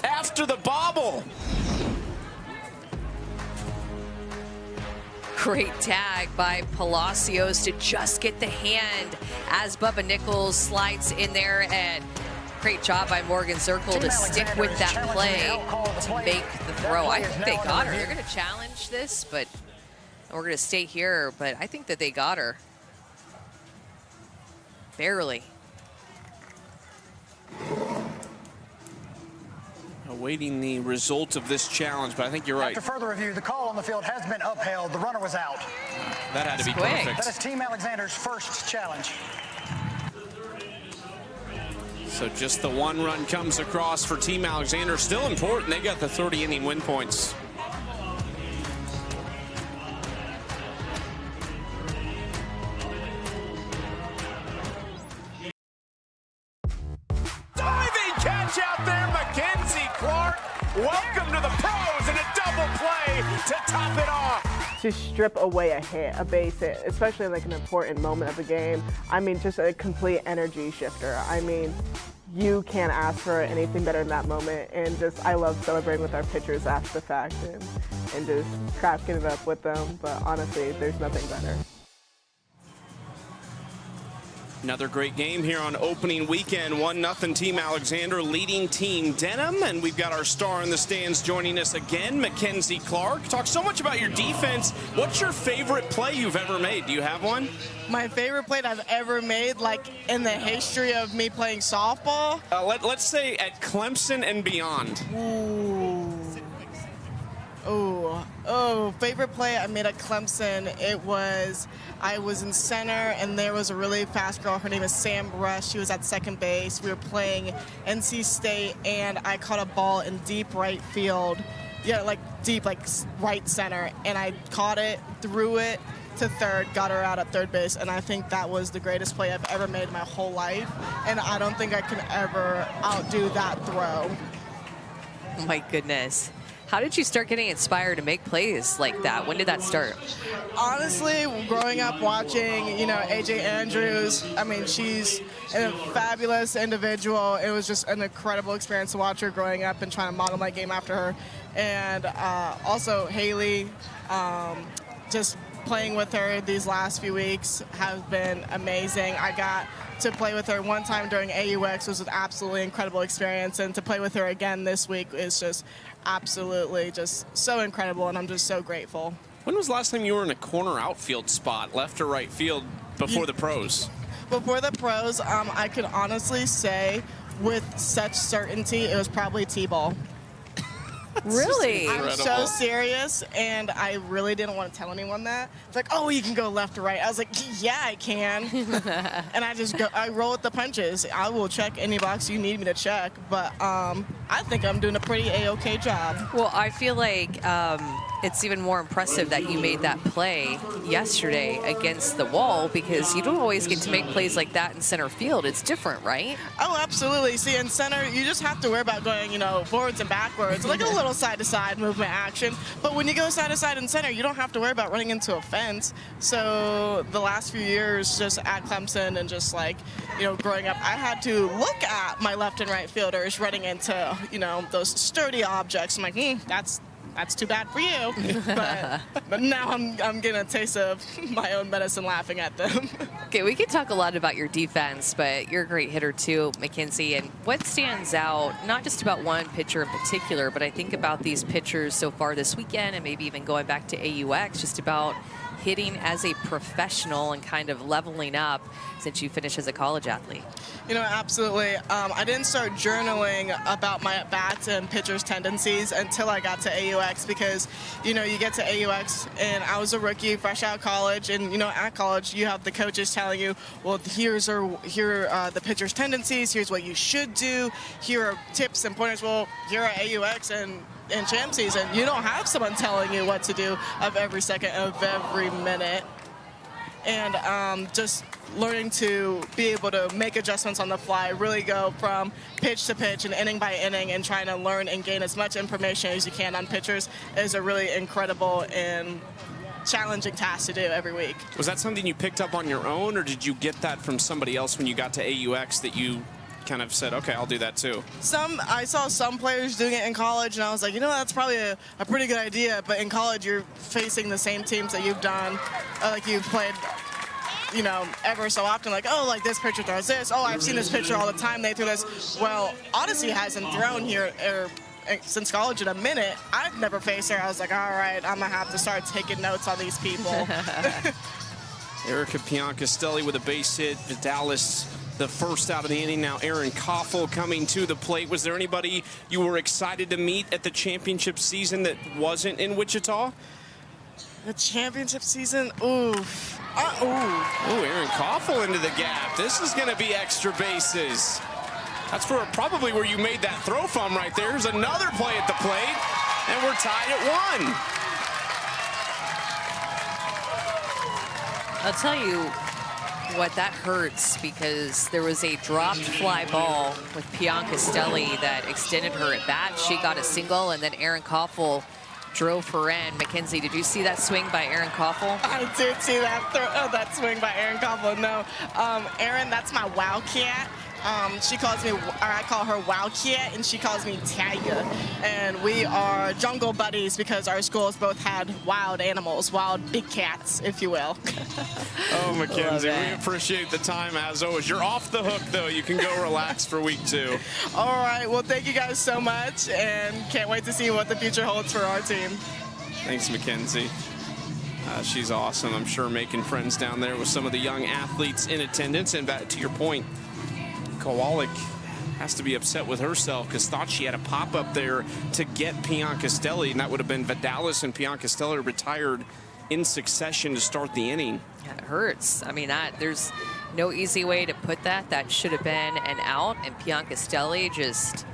[SPEAKER 1] after the bobble.
[SPEAKER 3] Great tag by Palacios to just get the hand as Bubba Nichols slides in there, and great job by Morgan Zirkle to stick with that play to make the throw. I think they got her. They're going to challenge this, but we're going to stay here, but I think that they got her. Barely.
[SPEAKER 1] Awaiting the result of this challenge, but I think you're right.
[SPEAKER 9] After further review, the call on the field has been upheld. The runner was out.
[SPEAKER 1] That had to be
[SPEAKER 3] quick.
[SPEAKER 1] perfect.
[SPEAKER 9] That is Team Alexander's first challenge.
[SPEAKER 1] So just the 1 run comes across for Team Alexander. Still important. They got the 30-inning win points. Diving catch out there, McKenzie Clark. Welcome to the pros and a double play to top it off.
[SPEAKER 10] to strip away a hit, a base hit, especially like an important moment of the game. I mean, just a complete energy shifter. I mean, you can't ask for anything better in that moment, and just I love celebrating with our pitchers after the fact and just cracking it up with them, but honestly, there's nothing better.
[SPEAKER 1] Another great game here on opening weekend. 1-0 Team Alexander leading Team Denham. And we've got our star in the stands joining us again, McKenzie Clark. Talk so much about your defense. What's your favorite play you've ever made? Do you have one?
[SPEAKER 5] My favorite play I've ever made, like in the history of me playing softball?
[SPEAKER 1] Let's say at Clemson and beyond.
[SPEAKER 5] Favorite play I made at Clemson, I was in center, and there was a really fast girl. Her name is Sam Rush. She was at second base. We were playing NC State, and I caught a ball in deep right field. Yeah, like deep, like right center. And I caught it, threw it to third, got her out at third base, and I think that was the greatest play I've ever made in my whole life. And I don't think I can ever outdo that throw.
[SPEAKER 3] Oh my goodness. How did you start getting inspired to make plays like that? When did that start?
[SPEAKER 5] Honestly, growing up watching, you know, AJ Andrews, I mean, she's a fabulous individual. It was just an incredible experience to watch her growing up and trying to model my game after her. And also Haley, just playing with her these last few weeks has been amazing. I got to play with her one time during AUX. Was an absolutely incredible experience, and to play with her again this week is just absolutely just so incredible, and I'm just so grateful.
[SPEAKER 1] When was the last time you were in a corner outfield spot, left or right field, before the pros?
[SPEAKER 5] Before the pros, I could honestly say with such certainty it was probably T-ball.
[SPEAKER 3] Really?
[SPEAKER 5] I'm so serious, and I really didn't want to tell anyone that. It's like, oh, you can go left or right. I was like, yeah, I can. And I roll with the punches. I will check any box you need me to check, but I think I'm doing a pretty A-OK job.
[SPEAKER 3] Well, I feel like it's even more impressive that you made that play yesterday against the wall, because you don't always get to make plays like that in center field. It's different, right?
[SPEAKER 5] Oh, absolutely. See, in center, you just have to worry about going, you know, forwards and backwards, like a little side-to-side movement action. But when you go side-to-side in center, you don't have to worry about running into a fence. So the last few years just at Clemson and just like, you know, growing up, I had to look at my left and right fielders running into, you know, those sturdy objects. I'm like, that's too bad for you. But now I'm getting a taste of my own medicine laughing at them.
[SPEAKER 3] Okay, we can talk a lot about your defense, but you're a great hitter too, McKenzie. And what stands out, not just about one pitcher in particular, but I think about these pitchers so far this weekend and maybe even going back to AUX, just about hitting as a professional and kind of leveling up since you finished as a college athlete.
[SPEAKER 5] You know, absolutely. I didn't start journaling about my at-bats and pitchers' tendencies until I got to AUX, because, you know, you get to AUX and I was a rookie, fresh out of college, and, you know, at college you have the coaches telling you, well, here are the pitchers' tendencies, here's what you should do, here are tips and pointers. Well, here at AUX and in champ season, you don't have someone telling you what to do of every second of every minute. And just learning to be able to make adjustments on the fly, really go from pitch to pitch and inning by inning, and trying to learn and gain as much information as you can on pitchers is a really incredible and challenging task to do every week.
[SPEAKER 1] Was that something you picked up on your own, or did you get that from somebody else when you got to AUX that you kind of said, okay, I'll do that too?
[SPEAKER 5] I saw some players doing it in college, and I was like, you know, that's probably a pretty good idea. But in college, you're facing the same teams that you've done, like you've played, you know, ever so often. Like, oh, like this pitcher throws this. Oh, I've seen this pitcher all the time. They threw this. Well, Odyssey hasn't thrown here since college in a minute. I've never faced her. I was like, all right, I'm gonna have to start taking notes on these people.
[SPEAKER 1] Erica Piancastelli with a base hit. Vidalis the first out of the inning. Now Aaron Koffel coming to the plate. Was there anybody you were excited to meet at the championship season that wasn't in Wichita?
[SPEAKER 5] The championship season? Ooh.
[SPEAKER 1] Ooh, Aaron Koffel into the gap. This is going to be extra bases. That's probably where you made that throw from right there. There's another play at the plate, and we're tied at 1.
[SPEAKER 3] I'll tell you what, that hurts, because there was a dropped fly ball with Piancastelli that extended her at bat. She got a single, and then Aaron Koffel drove her in. McKenzie, did you see that swing by Erin Koffel?
[SPEAKER 5] I did see that swing by Erin Koffel. No, Erin, that's my wildcat. She calls me, or I call her Wildcat, and she calls me Tiger. And we are jungle buddies because our schools both had wild animals, wild big cats, if you will.
[SPEAKER 1] Oh, McKenzie, we appreciate the time as always. You're off the hook, though. You can go relax for week 2.
[SPEAKER 5] All right, well, thank you guys so much, and can't wait to see what the future holds for our team.
[SPEAKER 1] Thanks, McKenzie. She's awesome. I'm sure making friends down there with some of the young athletes in attendance. And back to your point, Kowalik has to be upset with herself because thought she had a pop up there to get Piancastelli, and that would have been Vidalis and Piancastelli retired in succession to start the inning.
[SPEAKER 3] Yeah, it hurts. I mean, there's no easy way to put that. That should have been an out, and Piancastelli just...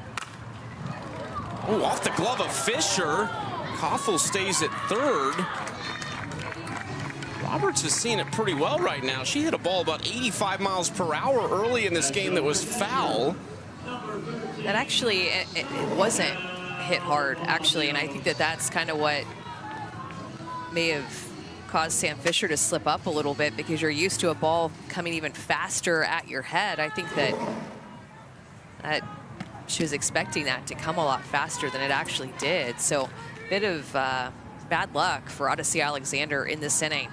[SPEAKER 1] Oh, off the glove of Fischer. Koffel stays at third. Roberts is seeing it pretty well right now. She hit a ball about 85 miles per hour early in this game that was foul.
[SPEAKER 3] That actually, it wasn't hit hard, actually, and I think that that's kind of what may have caused Sam Fischer to slip up a little bit because you're used to a ball coming even faster at your head. I think that she was expecting that to come a lot faster than it actually did. So a bit of bad luck for Odyssey Alexander in this inning.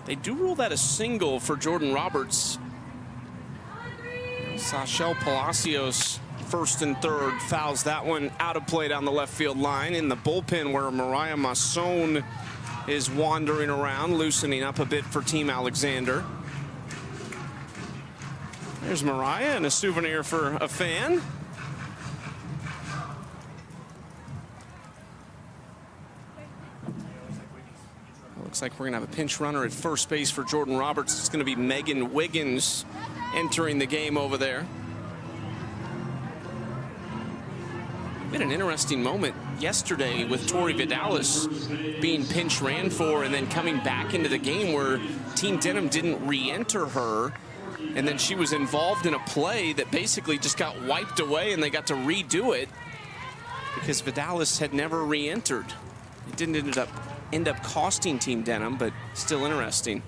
[SPEAKER 1] They do rule that a single for Jordan Roberts. Sachelle Palacios, first and third, fouls that one out of play down the left field line. In the bullpen where Mariah Masson is wandering around, loosening up a bit for Team Alexander. There's Mariah and a souvenir for a fan. Looks like we're going to have a pinch runner at first base for Jordan Roberts. It's going to be Megan Wiggins entering the game over there. Been an interesting moment yesterday with Tori Vidalis being pinch ran for and then coming back into the game where Team Denham didn't re-enter her. And then she was involved in a play that basically just got wiped away and they got to redo it because Vidalis had never re-entered. It didn't end up costing Team Denham, but still interesting.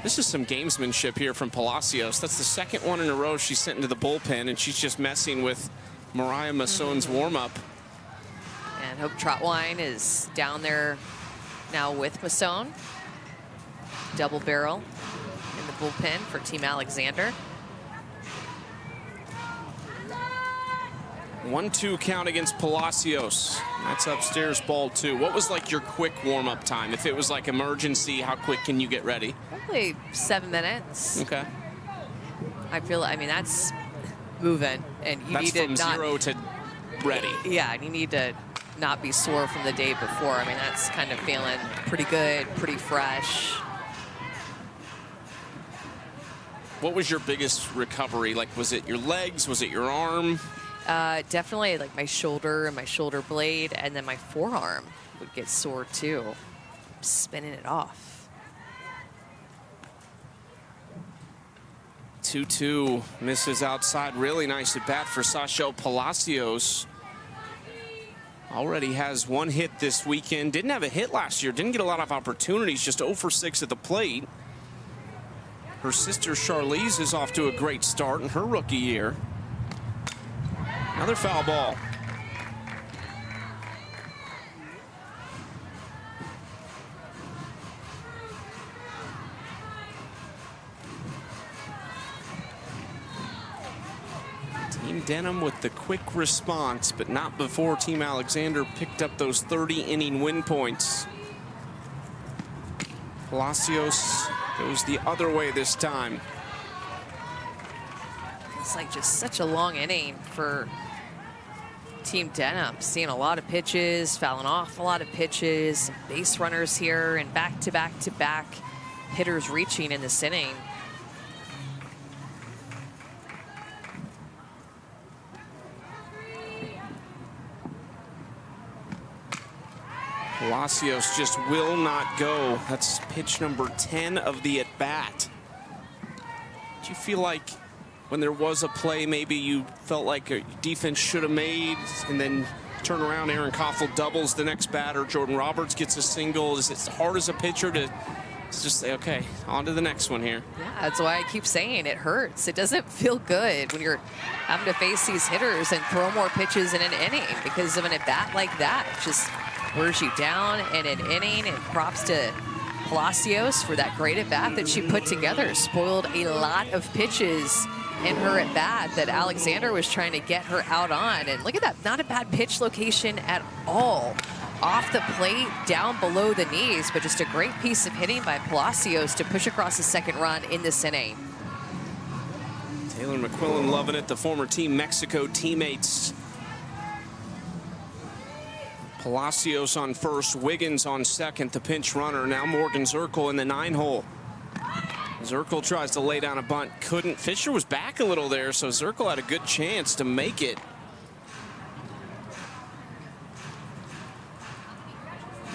[SPEAKER 1] This is some gamesmanship here from Palacios. That's the second one in a row she's sent into the bullpen, and she's just messing with Mariah Masson's warm-up.
[SPEAKER 3] And Hope Trotwine is down there now with Masson. Double barrel in the bullpen for Team Alexander.
[SPEAKER 1] 1-2 count against Palacios. That's upstairs, ball 2. What was like your quick warm-up time? If it was like emergency, how quick can you get ready?
[SPEAKER 3] Probably 7 minutes.
[SPEAKER 1] Okay.
[SPEAKER 3] I mean, that's moving, and you
[SPEAKER 1] that's
[SPEAKER 3] need to
[SPEAKER 1] from
[SPEAKER 3] not
[SPEAKER 1] 0 to ready.
[SPEAKER 3] Yeah, and you need to not be sore from the day before. I mean, that's kind of feeling pretty good, pretty fresh.
[SPEAKER 1] What was your biggest recovery? Like, was it your legs? Was it your arm?
[SPEAKER 3] Definitely like my shoulder and my shoulder blade, and then my forearm would get sore too. Spinning it off.
[SPEAKER 1] 2-2 misses outside. Really nice at bat for Sachelle Palacios. Already has 1 hit this weekend. Didn't have a hit last year. Didn't get a lot of opportunities. Just 0 for 6 at the plate. Her sister Charlize is off to a great start in her rookie year. Another foul ball. Team Denham with the quick response, but not before Team Alexander picked up those 30-inning win points. Palacios goes the other way this time.
[SPEAKER 3] It's like just such a long inning for Team Denham. Seeing a lot of pitches, fouling off a lot of pitches, some base runners here, and back-to-back-to-back hitters reaching in this inning.
[SPEAKER 1] Palacios just will not go. That's pitch number 10 of the at-bat. Do you feel like when there was a play maybe you felt like a defense should have made, and then turn around. Aaron Koffel doubles the next batter. Jordan Roberts gets a single. It's hard as a pitcher to just say, okay, on to the next one here.
[SPEAKER 3] Yeah, that's why I keep saying it hurts. It doesn't feel good when you're having to face these hitters and throw more pitches in an inning, because of an at-bat like that. It just wears you down in an inning. And props to Palacios for that great at-bat that she put together. Spoiled a lot of pitches in her at-bat that Alexander was trying to get her out on. And look at that, not a bad pitch location at all. Off the plate, down below the knees, but just a great piece of hitting by Palacios to push across the second run in this inning.
[SPEAKER 1] Taylor McQuillan loving it, the former Team Mexico teammates. Palacios on first, Wiggins on second, the pinch runner. Now Morgan Zirkle in the 9-hole. Zirkle tries to lay down a bunt, couldn't. Fischer was back a little there, so Zirkle had a good chance to make it.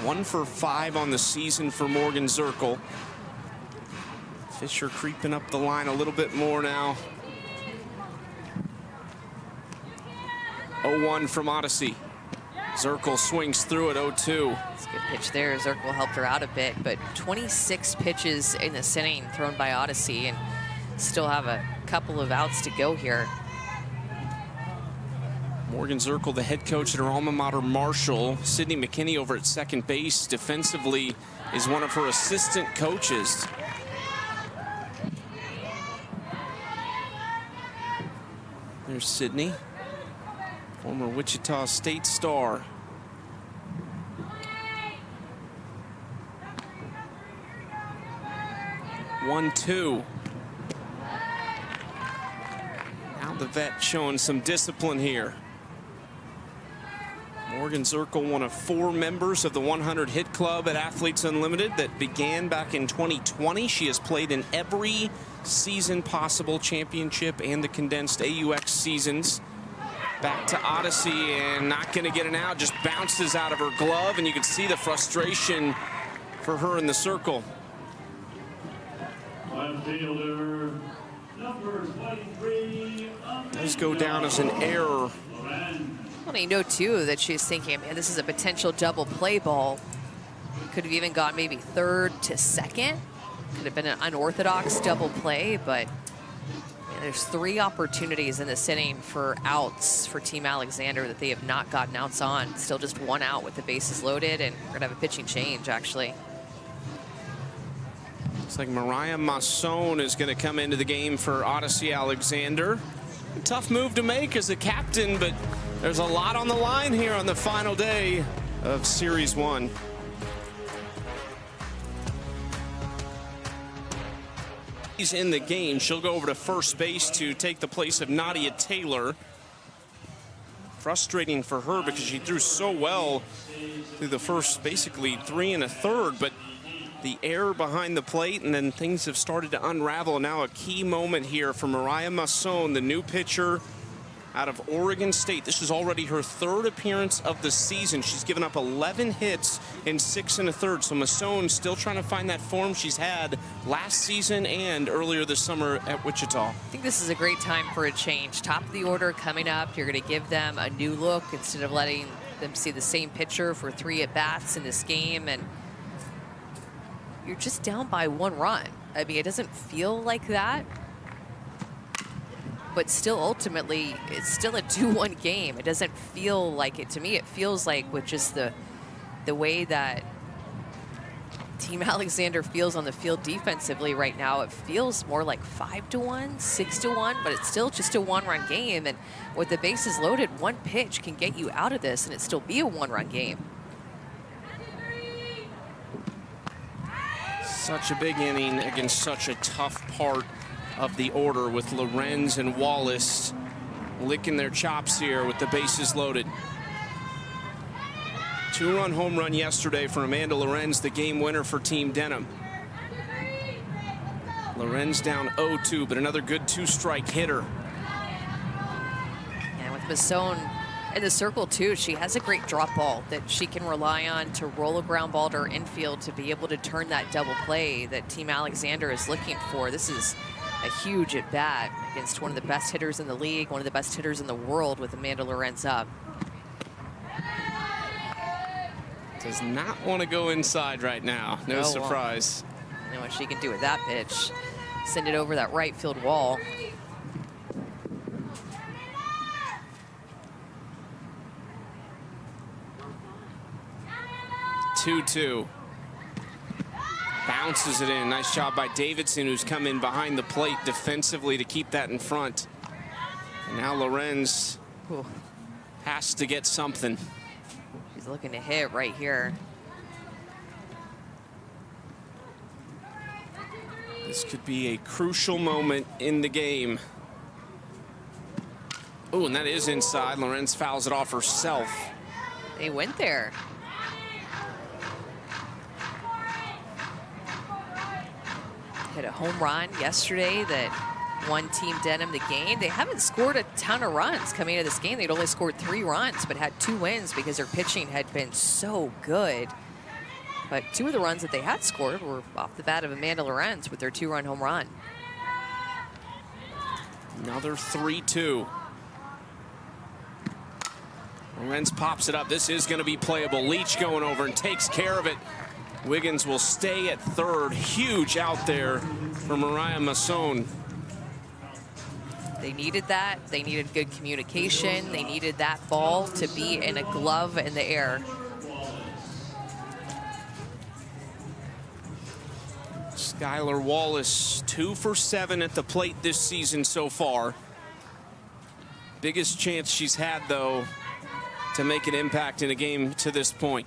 [SPEAKER 1] 1 for 5 on the season for Morgan Zirkle. Fischer creeping up the line a little bit more now. 0-1 from Odyssey. Zirkle swings through at 0-2.
[SPEAKER 3] It's a good pitch there. Zirkle helped her out a bit, but 26 pitches in this inning thrown by Odyssey, and still have a couple of outs to go here.
[SPEAKER 1] Morgan Zirkle, the head coach at her alma mater, Marshall. Sydney McKinney over at second base defensively is one of her assistant coaches. There's Sydney, former Wichita State star. One, two. Now the vet showing some discipline here. Morgan Zirkle, one of 4 members of the 100 Hit Club at Athletes Unlimited that began back in 2020. She has played in every season possible, championship and the condensed AUX seasons. Back to Odyssey and not going to get an out, just bounces out of her glove, and you can see the frustration for her in the circle.
[SPEAKER 8] Left fielder, number 23.
[SPEAKER 1] Does go down as an error.
[SPEAKER 3] Well, you know, too, that she's thinking, man, this is a potential double play ball. Could have even gone maybe third to second. Could have been an unorthodox double play, but man, there's 3 opportunities in this inning for outs for Team Alexander that they have not gotten outs on. Still just 1 out with the bases loaded, and we're going to have a pitching change, actually.
[SPEAKER 1] Looks like Mariah Masson is going to come into the game for Odyssey Alexander. A tough move to make as a captain, but there's a lot on the line here on the final day of Series 1. She's in the game. She'll go over to first base to take the place of Nadia Taylor. Frustrating for her because she threw so well through the first basically 3 1/3, but the error behind the plate, and then things have started to unravel. Now a key moment here for Mariah Masson, the new pitcher out of Oregon State. This is already her 3rd appearance of the season. She's given up 11 hits in 6 1/3. So Masson still trying to find that form she's had last season and earlier this summer at Wichita.
[SPEAKER 3] I think this is a great time for a change. Top of the order coming up. You're going to give them a new look instead of letting them see the same pitcher for 3 at-bats in this game. And you're just down by 1 run. I mean, it doesn't feel like that, but still ultimately it's still a 2-1 game. It doesn't feel like it to me. It feels like with just the way that Team Alexander feels on the field defensively right now, it feels more like 5-1, 6-1, but it's still just a 1-run game. And with the bases loaded, 1 pitch can get you out of this and it still be a 1-run game.
[SPEAKER 1] Such a big inning against such a tough part of the order with Lorenz and Wallace licking their chops here with the bases loaded. 2-run home run yesterday for Amanda Lorenz, the game winner for Team Denham. Lorenz down 0-2, but another good 2-strike hitter.
[SPEAKER 3] And with Masson in the circle too, she has a great drop ball that she can rely on to roll a ground ball to her infield to be able to turn that double play that Team Alexander is looking for. This is a huge at bat against one of the best hitters in the league, one of the best hitters in the world with Amanda Lorenz up.
[SPEAKER 1] Does not want to go inside right now. No surprise.
[SPEAKER 3] I know what she can do with that pitch. Send it over that right field wall.
[SPEAKER 1] Two. Bounces it in. Nice job by Davidson, who's come in behind the plate defensively to keep that in front. And now Lorenz has to get something.
[SPEAKER 3] She's looking to hit right here.
[SPEAKER 1] This could be a crucial moment in the game. Oh, and that is inside. Lorenz fouls it off herself.
[SPEAKER 3] They went there. Hit a home run yesterday that won Team Denham the game. They haven't scored a ton of runs coming into this game. They'd only scored 3 runs, but had 2 wins because their pitching had been so good. But 2 of the runs that they had scored were off the bat of Amanda Lorenz with their 2-run home run.
[SPEAKER 1] Another 3-2. Lorenz pops it up. This is going to be playable. Leach going over and takes care of it. Wiggins will stay at third. Huge out there for Mariah Masson.
[SPEAKER 3] They needed that. They needed good communication. They needed that ball to be in a glove in the air.
[SPEAKER 1] Skylar Wallace, 2 for 7 at the plate this season so far. Biggest chance she's had, though, to make an impact in a game to this point.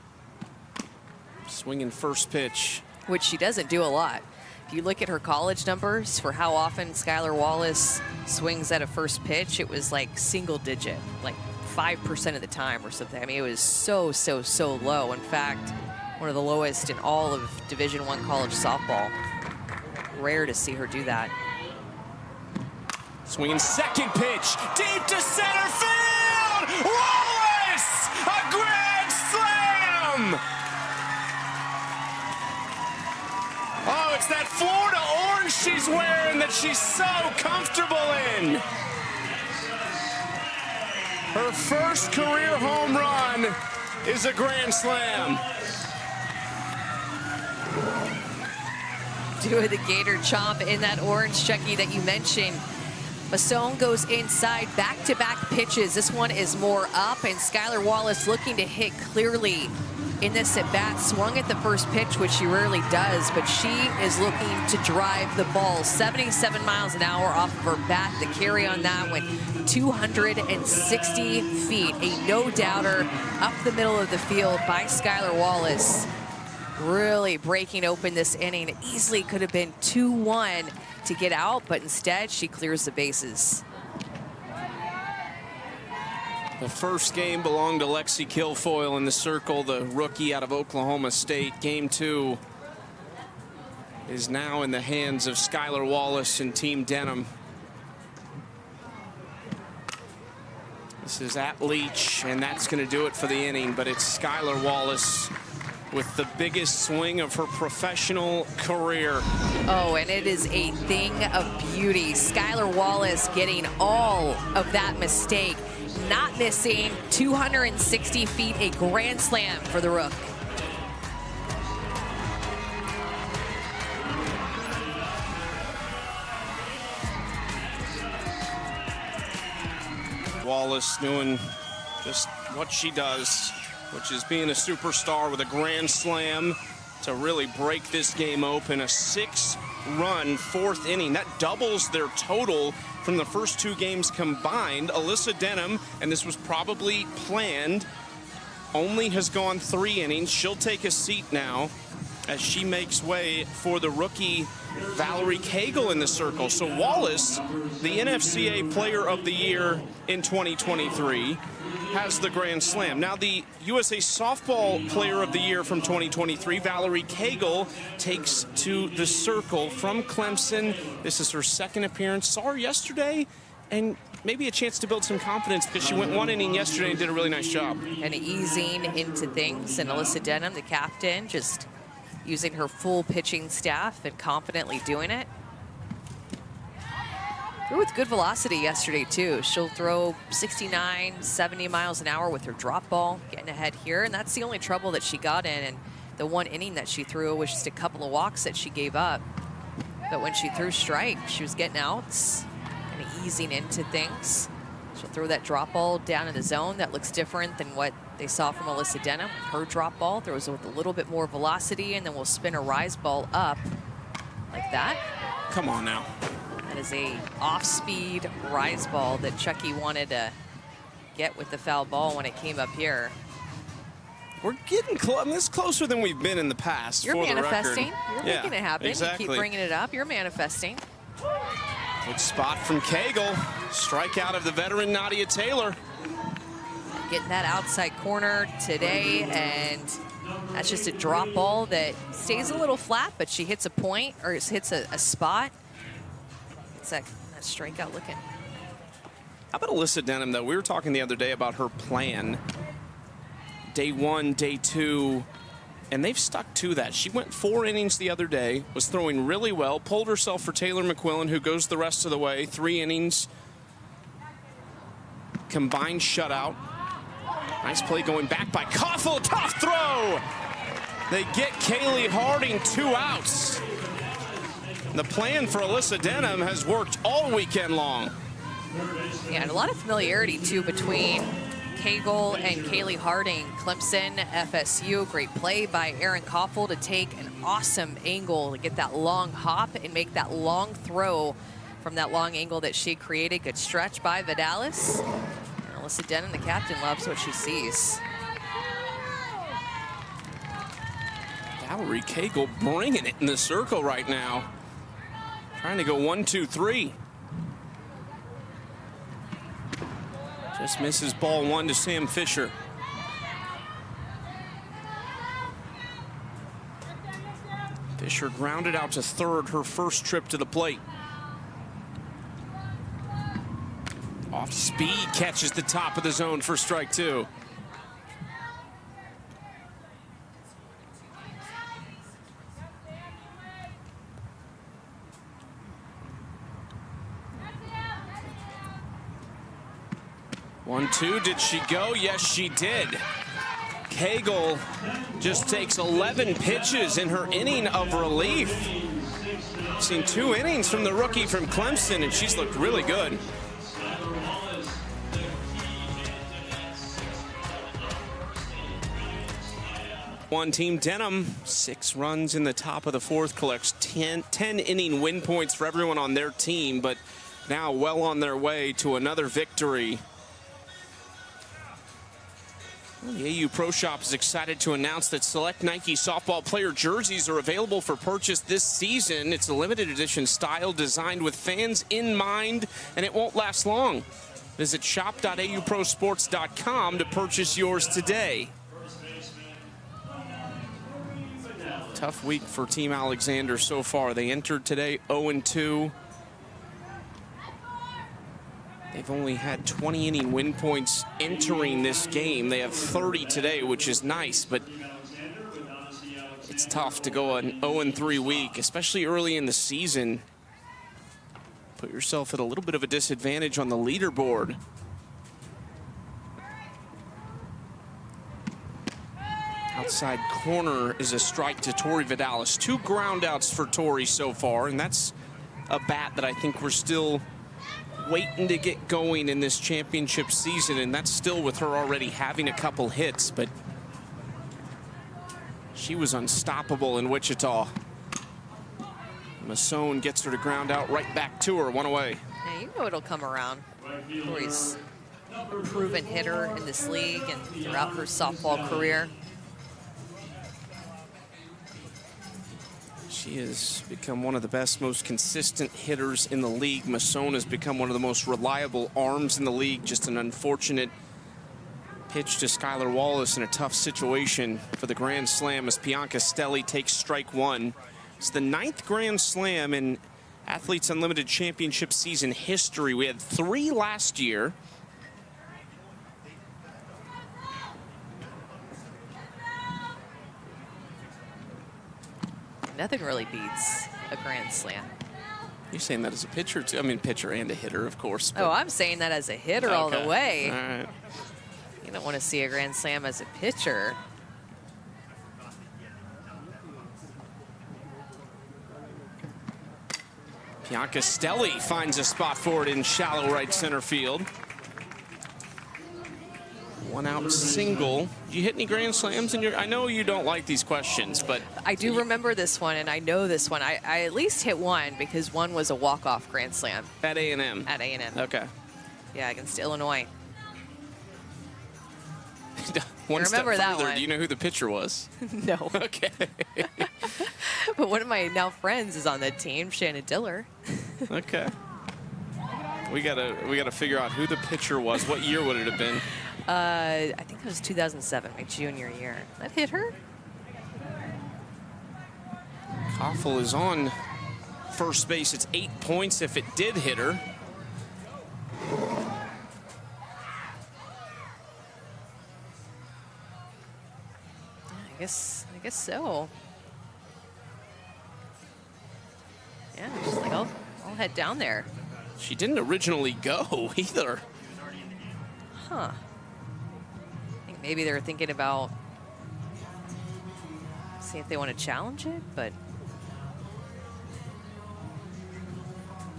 [SPEAKER 1] Swinging first pitch.
[SPEAKER 3] Which she doesn't do a lot. If you look at her college numbers for how often Skylar Wallace swings at a first pitch, it was like single digit, like 5% of the time or something. I mean, it was so low. In fact, one of the lowest in all of Division I college softball. Rare to see her do that.
[SPEAKER 1] Swinging second pitch, deep to center field! Wallace! A grand slam! Oh, it's that Florida orange she's wearing that she's so comfortable in. Her first career home run is a grand slam.
[SPEAKER 3] Doing the gator chomp in that orange, Chucky, that you mentioned. Masson goes inside, back-to-back pitches. This one is more up, and Skylar Wallace looking to hit clearly in this at-bat. Swung at the first pitch, which she rarely does, but she is looking to drive the ball. 77 miles an hour off of her bat. The carry on that went 260 feet. A no-doubter up the middle of the field by Skylar Wallace. Really breaking open this inning. It easily could have been 2-1 to get out, but instead she clears the bases.
[SPEAKER 1] The first game belonged to Lexi Kilfoyle in the circle, the rookie out of Oklahoma State. Game 2 is now in the hands of Skylar Wallace and Team Denham. This is at Leach, and that's going to do it for the inning, but it's Skylar Wallace with the biggest swing of her professional career.
[SPEAKER 3] Oh, and it is a thing of beauty. Skylar Wallace getting all of that mistake, not missing 260 feet, a grand slam for the Rook.
[SPEAKER 1] Wallace doing just what she does, which is being a superstar with a grand slam to really break this game open. A 6-run 4th inning. That doubles their total from the first 2 games combined. Alyssa Denham, and this was probably planned, only has gone 3 innings. She'll take a seat now as she makes way for the rookie Valerie Cagle in the circle. So Wallace, the NFCA Player of the Year in 2023, has the grand slam. Now the USA Softball Player of the Year from 2023, Valerie Cagle, takes to the circle from Clemson. This is her 2nd appearance. Saw her yesterday, and maybe a chance to build some confidence because she went 1 inning yesterday and did a really nice job.
[SPEAKER 3] And easing into things, and Alyssa Denham, the captain, just using her full pitching staff and confidently doing it. Threw with good velocity yesterday, too. She'll throw 69, 70 miles an hour with her drop ball, getting ahead here. And that's the only trouble that she got in. And the one inning that she threw was just a couple of walks that she gave up. But when she threw strike, she was getting outs, kind of easing into things. She'll throw that drop ball down in the zone. That looks different than what they saw from Alyssa Denham. Her drop ball throws with a little bit more velocity, and then we'll spin a rise ball up like that.
[SPEAKER 1] Come on now.
[SPEAKER 3] That is a off-speed rise ball that Chucky wanted to get with the foul ball when it came up here.
[SPEAKER 1] We're getting close. I mean, this is closer than we've been in the past.
[SPEAKER 3] You're
[SPEAKER 1] for
[SPEAKER 3] manifesting.
[SPEAKER 1] The record.
[SPEAKER 3] You're making it happen.
[SPEAKER 1] Exactly.
[SPEAKER 3] You keep bringing it up. You're manifesting.
[SPEAKER 1] Good spot from Cagle. Strikeout of the veteran Nadia Taylor.
[SPEAKER 3] Getting that outside corner today, and that's just a drop ball that stays a little flat, but she hits a point, or hits a spot. It's that strikeout looking.
[SPEAKER 1] How about Alyssa Denham, though? We were talking the other day about her plan. Day 1, day 2, and they've stuck to that. She went 4 innings the other day, was throwing really well, pulled herself for Taylor McQuillan, who goes the rest of the way. 3 innings, combined shutout. Nice play going back by Koffel, tough throw! They get Kaylee Harding 2 outs. The plan for Alyssa Denham has worked all weekend long.
[SPEAKER 3] Yeah, and a lot of familiarity, too, between Cagle and Kaylee Harding. Clemson, FSU, great play by Erin Koffel to take an awesome angle to get that long hop and make that long throw from that long angle that she created. Good stretch by Vidalis. And Alyssa Denham, the captain, loves what she sees.
[SPEAKER 1] Valerie Cagle bringing it in the circle right now. Trying to go 1, 2, 3. Just misses ball 1 to Sam Fischer. Fischer grounded out to third, her first trip to the plate. Off speed, catches the top of the zone for strike 2. One, 2, did she go? Yes, she did. Cagle just takes 11 pitches in her inning of relief. Seen 2 innings from the rookie from Clemson, and she's looked really good. One team Denham, 6 runs in the top of the 4th, collects 10 inning win points for everyone on their team, but now well on their way to another victory. Well, the AU Pro Shop is excited to announce that select Nike softball player jerseys are available for purchase this season. It's a limited edition style designed with fans in mind, and it won't last long. Visit shop.auprosports.com to purchase yours today. Tough week for Team Alexander so far. They entered today 0-2. They've only had 20 inning win points entering this game. They have 30 today, which is nice, but it's tough to go an 0-3 week, especially early in the season. Put yourself at a little bit of a disadvantage on the leaderboard. Outside corner is a strike to Tori Vidalis. 2 ground outs for Tori so far, and that's a bat that I think we're still waiting to get going in this championship season, and that's still with her already having a couple hits, but she was unstoppable in Wichita. Masson gets her to ground out right back to her, 1 away.
[SPEAKER 3] Yeah, you know it'll come around. Tori's a proven hitter in this league and throughout her softball career.
[SPEAKER 1] She has become one of the best, most consistent hitters in the league. Masson has become one of the most reliable arms in the league. Just an unfortunate pitch to Skylar Wallace in a tough situation for the Grand Slam as Bianca Stelli takes strike 1. It's the 9th Grand Slam in Athletes Unlimited Championship season history. We had 3 last year.
[SPEAKER 3] Nothing really beats a Grand Slam.
[SPEAKER 1] You're saying that as a pitcher, too? I mean, pitcher and a hitter, of course.
[SPEAKER 3] Oh, I'm saying that as a hitter all the way.
[SPEAKER 1] All right.
[SPEAKER 3] You don't want to see a grand slam as a pitcher.
[SPEAKER 1] Bianca Stelli finds a spot for it in shallow right center field. One out single. Did you hit any grand slams in your? I know you don't like these questions, but
[SPEAKER 3] I do remember this one, and I know this one. I at least hit one because one was a walk-off grand slam.
[SPEAKER 1] At A&M.
[SPEAKER 3] At A&M.
[SPEAKER 1] Okay.
[SPEAKER 3] Yeah, against Illinois.
[SPEAKER 1] One step
[SPEAKER 3] remember that
[SPEAKER 1] further,
[SPEAKER 3] one.
[SPEAKER 1] do you know who the pitcher was?
[SPEAKER 3] No.
[SPEAKER 1] Okay.
[SPEAKER 3] But one of my now friends is on that team, Shannon Diller.
[SPEAKER 1] Okay. We gotta figure out who the pitcher was. What year would it have been?
[SPEAKER 3] I think it was 2007, my junior year. That hit her?
[SPEAKER 1] Koffel is on first base. It's 8 points if it did hit her.
[SPEAKER 3] I guess so. Yeah, just like I'll head down there.
[SPEAKER 1] She didn't originally go either.
[SPEAKER 3] Huh. I think maybe they were thinking about see if they want to challenge it, but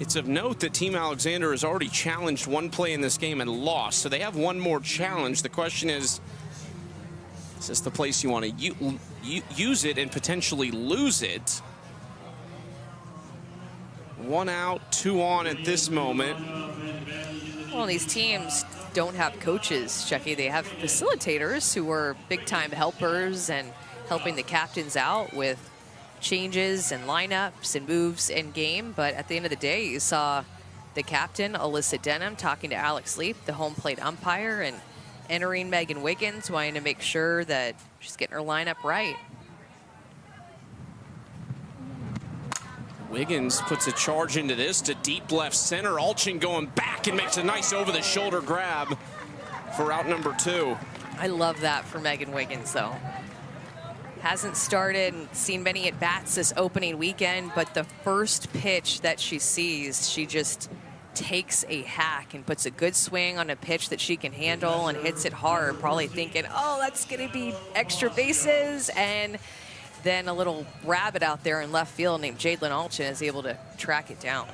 [SPEAKER 1] It's of note that Team Alexander has already challenged one play in this game and lost, so they have one more challenge. The question is this the place you want to use it and potentially lose it? 1 out, 2 on at this moment.
[SPEAKER 3] well, these teams don't have coaches, Chucky. They have facilitators who are big-time helpers and helping the captains out with changes and lineups and moves in game. But at the end of the day, you saw the captain, Alyssa Denham, talking to Alex Leap, the home plate umpire, and entering Megan Wiggins, wanting to make sure that she's getting her lineup right.
[SPEAKER 1] Wiggins puts a charge into this to deep left center. Alchin going back and makes a nice over-the-shoulder grab for out number 2.
[SPEAKER 3] I love that for Megan Wiggins, though. Hasn't started and seen many at-bats this opening weekend, but the first pitch that she sees, she just takes a hack and puts a good swing on a pitch that she can handle and hits it hard, probably thinking, oh, that's going to be extra bases. And then a little rabbit out there in left field named Jadlyn Alchin is able to track it down.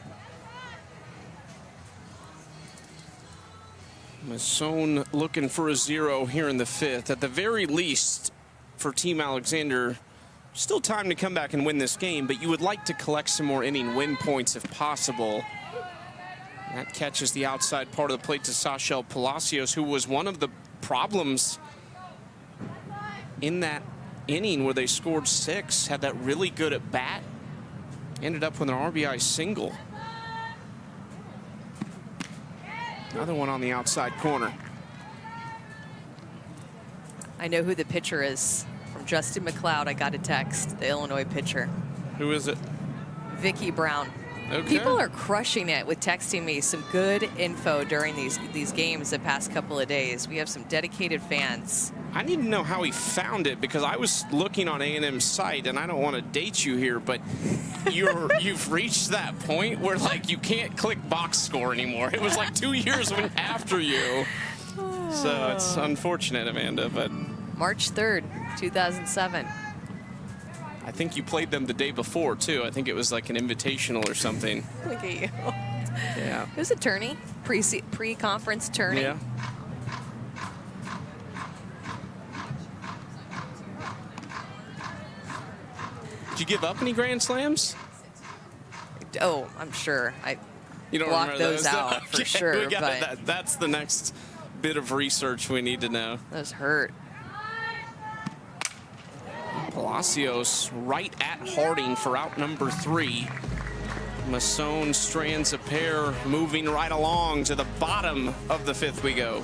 [SPEAKER 1] Masson looking for a 0 here in the 5th. At the very least, for Team Alexander, still time to come back and win this game, but you would like to collect some more inning win points if possible. That catches the outside part of the plate to Sachel Palacios, who was one of the problems in that inning where they scored 6, had that really good at bat, ended up with an RBI single. Another one on the outside corner.
[SPEAKER 3] I know who the pitcher is. From Justin McLeod, I got a text, the Illinois pitcher.
[SPEAKER 1] Who is it?
[SPEAKER 3] Vicky Brown.
[SPEAKER 1] Okay.
[SPEAKER 3] People are crushing it with texting me some good info during these games the past couple of days. We have some dedicated fans.
[SPEAKER 1] I need to know how he found it, because I was looking on A&M's site, and I don't want to date you here, but you've reached that point where like you can't click box score anymore. It was like 2 years after you. So it's unfortunate, Amanda, but
[SPEAKER 3] March 3rd, 2007.
[SPEAKER 1] I think you played them the day before, too. I think it was like an invitational or something.
[SPEAKER 3] Look at you.
[SPEAKER 1] Yeah.
[SPEAKER 3] It was a tourney, pre-conference tourney.
[SPEAKER 1] Yeah. Did you give up any grand slams?
[SPEAKER 3] Oh, I'm sure.
[SPEAKER 1] You don't
[SPEAKER 3] blocked
[SPEAKER 1] remember
[SPEAKER 3] those out for sure. But
[SPEAKER 1] that's the next bit of research we need to know.
[SPEAKER 3] Those hurt.
[SPEAKER 1] Palacios right at Harding for out number 3. Masson strands a pair, moving right along to the bottom of the 5th we go.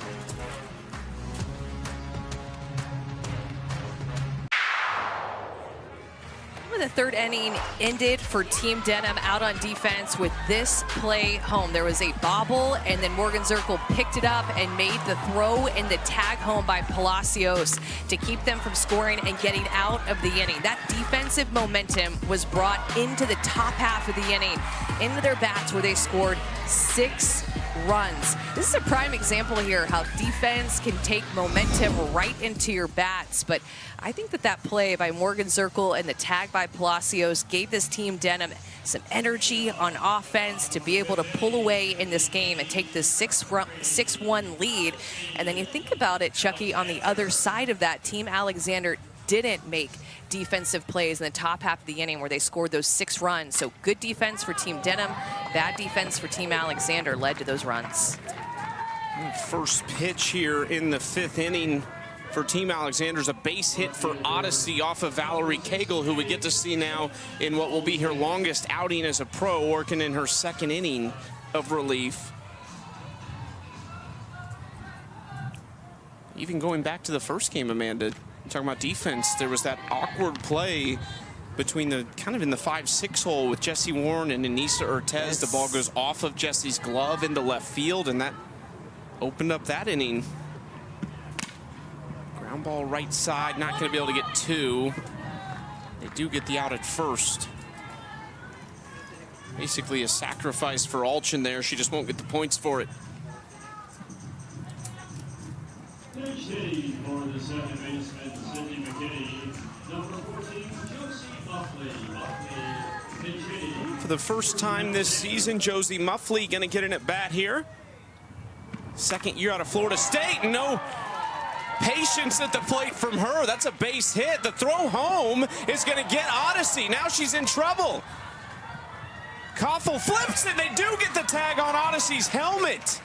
[SPEAKER 3] the third inning ended for Team Denham out on defense with this play home. There was a bobble, and then Morgan Zirkle picked it up and made the throw and the tag home by Palacios to keep them from scoring and getting out of the inning. That defensive momentum was brought into the top half of the inning, into their bats where they scored 6 runs. This is a prime example here how defense can take momentum right into your bats. But I think that play by Morgan Zirkle and the tag by Palacios gave this team Denham some energy on offense to be able to pull away in this game and take this 6-1 lead. And then you think about it, Chucky, on the other side of that, Team Alexander didn't make defensive plays in the top half of the inning where they scored those 6 runs. So good defense for Team Denham, bad defense for Team Alexander led to those runs.
[SPEAKER 1] First pitch here in the 5th inning for Team Alexander's a base hit for Odyssey off of Valerie Cagle, who we get to see now in what will be her longest outing as a pro, working in her 2nd inning of relief. Even going back to the first game, Amanda, talking about defense, there was that awkward play between the kind of in the 5-6 hole with Jessie Warren and Anissa Ortez. Yes. The ball goes off of Jessie's glove into left field, and that opened up that inning. Ground ball right side, not going to be able to get 2. They do get the out at first. Basically a sacrifice for Alchin there. She just won't get the points for it.
[SPEAKER 8] Next hitting for the second baseman, Cindy McKinney. Number 14, Josie Muffley. Pitch hitting.
[SPEAKER 1] For the first time this season, Josie Muffley going to get an at-bat here. 2nd year out of Florida State. No patience at the plate from her. That's a base hit. The throw home is going to get Odyssey. Now she's in trouble. Koffel flips it. They do get the tag on Odyssey's helmet.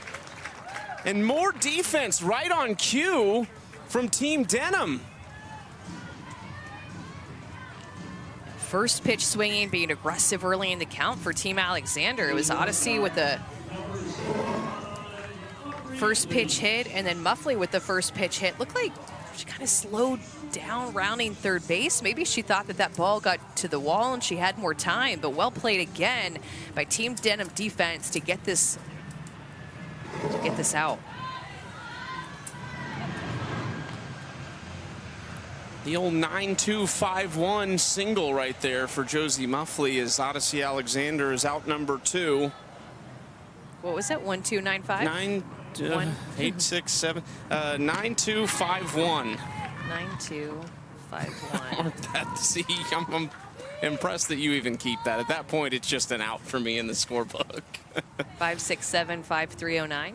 [SPEAKER 1] And more defense right on cue from Team Denham.
[SPEAKER 3] First pitch swinging, being aggressive early in the count for Team Alexander. It was Odyssey with the first pitch hit, and then Muffley with the first pitch hit. Looked like she kind of slowed down rounding third base. Maybe she thought that ball got to the wall and she had more time, but well played again by Team Denham defense to get this out.
[SPEAKER 1] The old 9-2-5-1 single right there for Josie Muffley as Odyssey Alexander is out number 2.
[SPEAKER 3] What was that? 1-2-9-5?
[SPEAKER 1] 8-6-7. 9-2-5-1.
[SPEAKER 3] 9-2-5-1.
[SPEAKER 1] See, I'm impressed that you even keep that. At that point, it's just an out for me in the scorebook.
[SPEAKER 3] 5-6-7-5-3-0-9.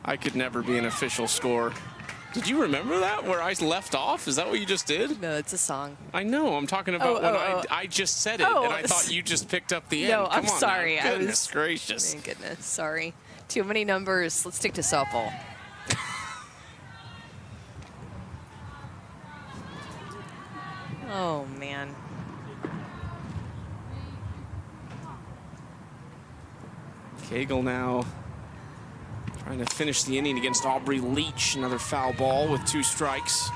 [SPEAKER 1] I could never be an official score. Did you remember that, where I left off? Is that what you just did?
[SPEAKER 3] No, it's a song.
[SPEAKER 1] I know. I'm talking about I just said it, and I thought you just picked up the end.
[SPEAKER 3] No, I'm sorry.
[SPEAKER 1] Now. Goodness gracious.
[SPEAKER 3] Thank goodness. Sorry. Too many numbers. Let's stick to softball. Oh, man.
[SPEAKER 1] Cagle now trying to finish the inning against Aubrey Leach. Another foul ball with 2 strikes.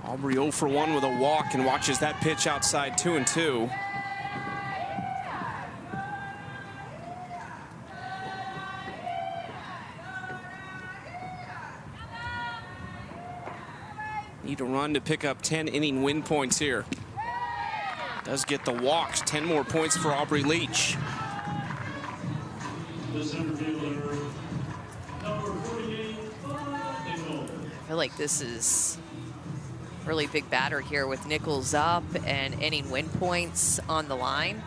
[SPEAKER 1] Aubrey 0 for 1 with a walk and watches that pitch outside 2-2. Need a run to pick up 10 inning win points here. Does get the walks, 10 more points for Aubrey Leach.
[SPEAKER 8] The center fielder, number 48, Nichols.
[SPEAKER 3] I feel like this is a really big batter here with Nichols up and inning win points on the line.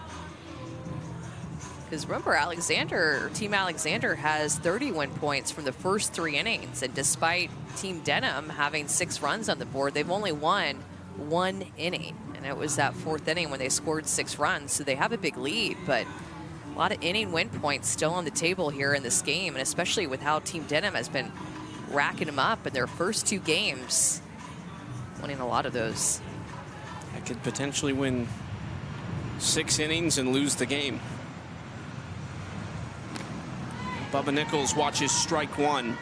[SPEAKER 3] Because remember, Team Alexander has 30 win points from the first 3 innings. And despite Team Denham having 6 runs on the board, they've only won 1 inning. And it was that 4th inning when they scored 6 runs. So they have a big lead, but a lot of inning win points still on the table here in this game. And especially with how Team Denham has been racking them up in their first 2 games, winning a lot of those.
[SPEAKER 1] That could potentially win 6 innings and lose the game. Bubba Nichols watches strike one.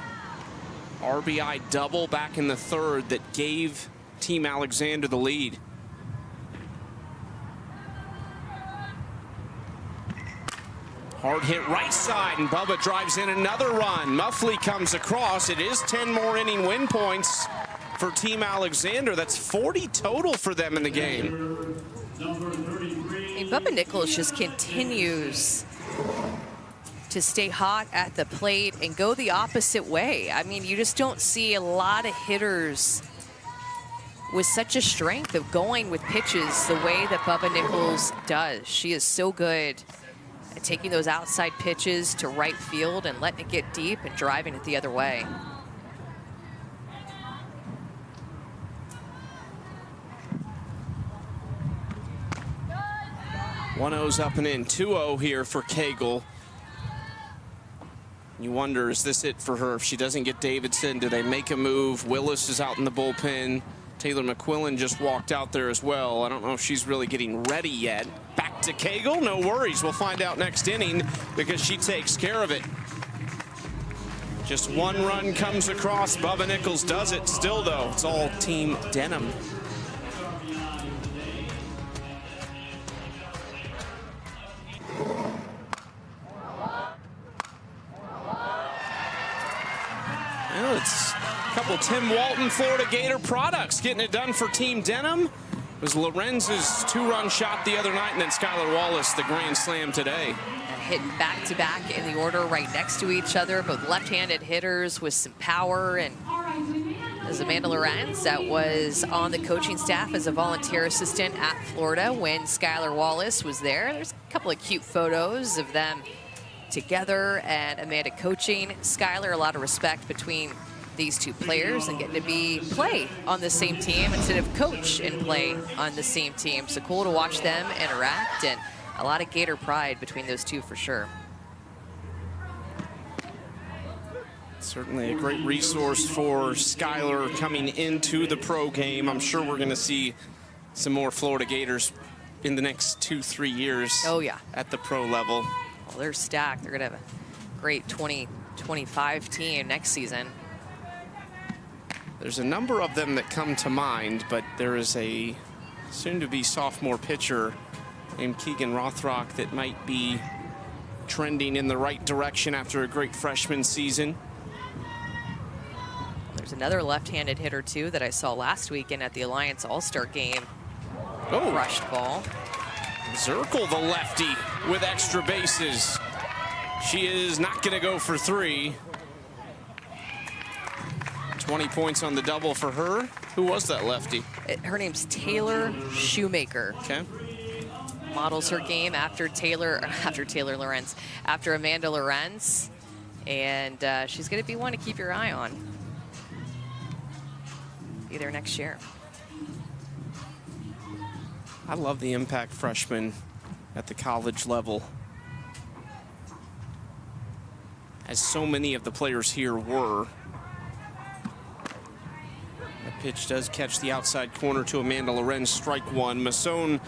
[SPEAKER 1] RBI double back in the third that gave Team Alexander the lead. Hard hit right side, and Bubba drives in another run. Muffley comes across. It is 10 more inning win points for Team Alexander. That's 40 total for them in the game.
[SPEAKER 3] And Bubba Nichols just continues to stay hot at the plate and go the opposite way. I mean, you just don't see a lot of hitters with such a strength of going with pitches the way that Bubba Nichols does. She is so good at taking those outside pitches to right field and letting it get deep and driving it the other way.
[SPEAKER 1] One 0's up and in, 2-0 here for Cagle. You wonder, is this it for her? If she doesn't get Davidson, do they make a move? Willis is out in the bullpen. Taylor McQuillan just walked out there as well. I don't know if she's really getting ready yet. Back to Cagle, no worries. We'll find out next inning because she takes care of it. Just one run comes across. Bubba Nichols does it. Still, though, it's all Team Denham. Well, it's a couple Tim Walton Florida Gator products getting it done for Team Denham. It was Lorenz's 2-run shot the other night, and then Skylar Wallace, the grand slam today.
[SPEAKER 3] Hitting back-to-back in the order right next to each other, both left-handed hitters with some power. And as Amanda Lorenz, that was on the coaching staff as a volunteer assistant at Florida when Skylar Wallace was there. There's a couple of cute photos of them together and Amanda coaching Skylar. A lot of respect between these two players and getting to play on the same team instead of coach and play on the same team. So cool to watch them interact, and a lot of Gator pride between those two for sure.
[SPEAKER 1] Certainly a great resource for Skylar coming into the pro game. I'm sure we're going to see some more Florida Gators in the next 2-3 years.
[SPEAKER 3] Oh yeah,
[SPEAKER 1] at the pro level.
[SPEAKER 3] Well, they're stacked. They're going to have a great 2025 team next season.
[SPEAKER 1] There's a number of them that come to mind, but there is a soon-to-be sophomore pitcher named Keegan Rothrock that might be trending in the right direction after a great freshman season.
[SPEAKER 3] There's another left-handed hitter, too, that I saw last weekend at the Alliance All-Star game.
[SPEAKER 1] Oh.
[SPEAKER 3] Crushed ball.
[SPEAKER 1] Zirkle, the lefty, with extra bases. She is not going to go for 3. 20 points on the double for her. Who was that lefty?
[SPEAKER 3] Her name's Taylor Shoemaker.
[SPEAKER 1] Okay.
[SPEAKER 3] Models her game after Amanda Lorenz. And she's going to be one to keep your eye on. Be there next year.
[SPEAKER 1] I love the impact freshmen at the college level, as so many of the players here were. The pitch does catch the outside corner to Amanda Lorenz, strike one. Masson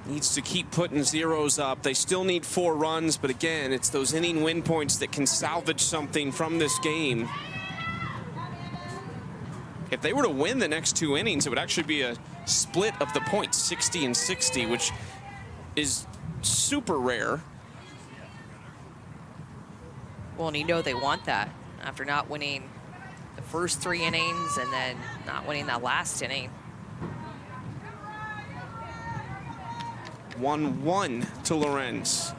[SPEAKER 1] needs to keep putting zeros up. They still need 4 runs, but again, it's those inning win points that can salvage something from this game. If they were to win the next 2 innings, it would actually be a split of the points, 60 and 60, which is super rare.
[SPEAKER 3] Well, and you know they want that after not winning the first 3 innings and then not winning that last inning.
[SPEAKER 1] 1-1 to Lorenz.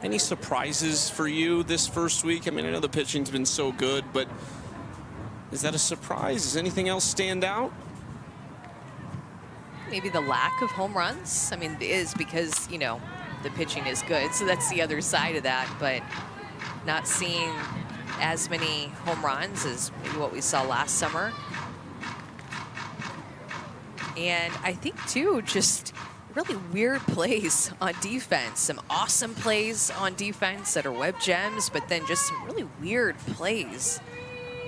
[SPEAKER 1] Any surprises for you this first week? I mean, I know the pitching's been so good, but is that a surprise? Does anything else stand out?
[SPEAKER 3] Maybe the lack of home runs. I mean, it is because, you know, the pitching is good. So that's the other side of that. But not seeing as many home runs as maybe what we saw last summer. And I think, too, just really weird plays on defense. Some awesome plays on defense that are web gems, but then just some really weird plays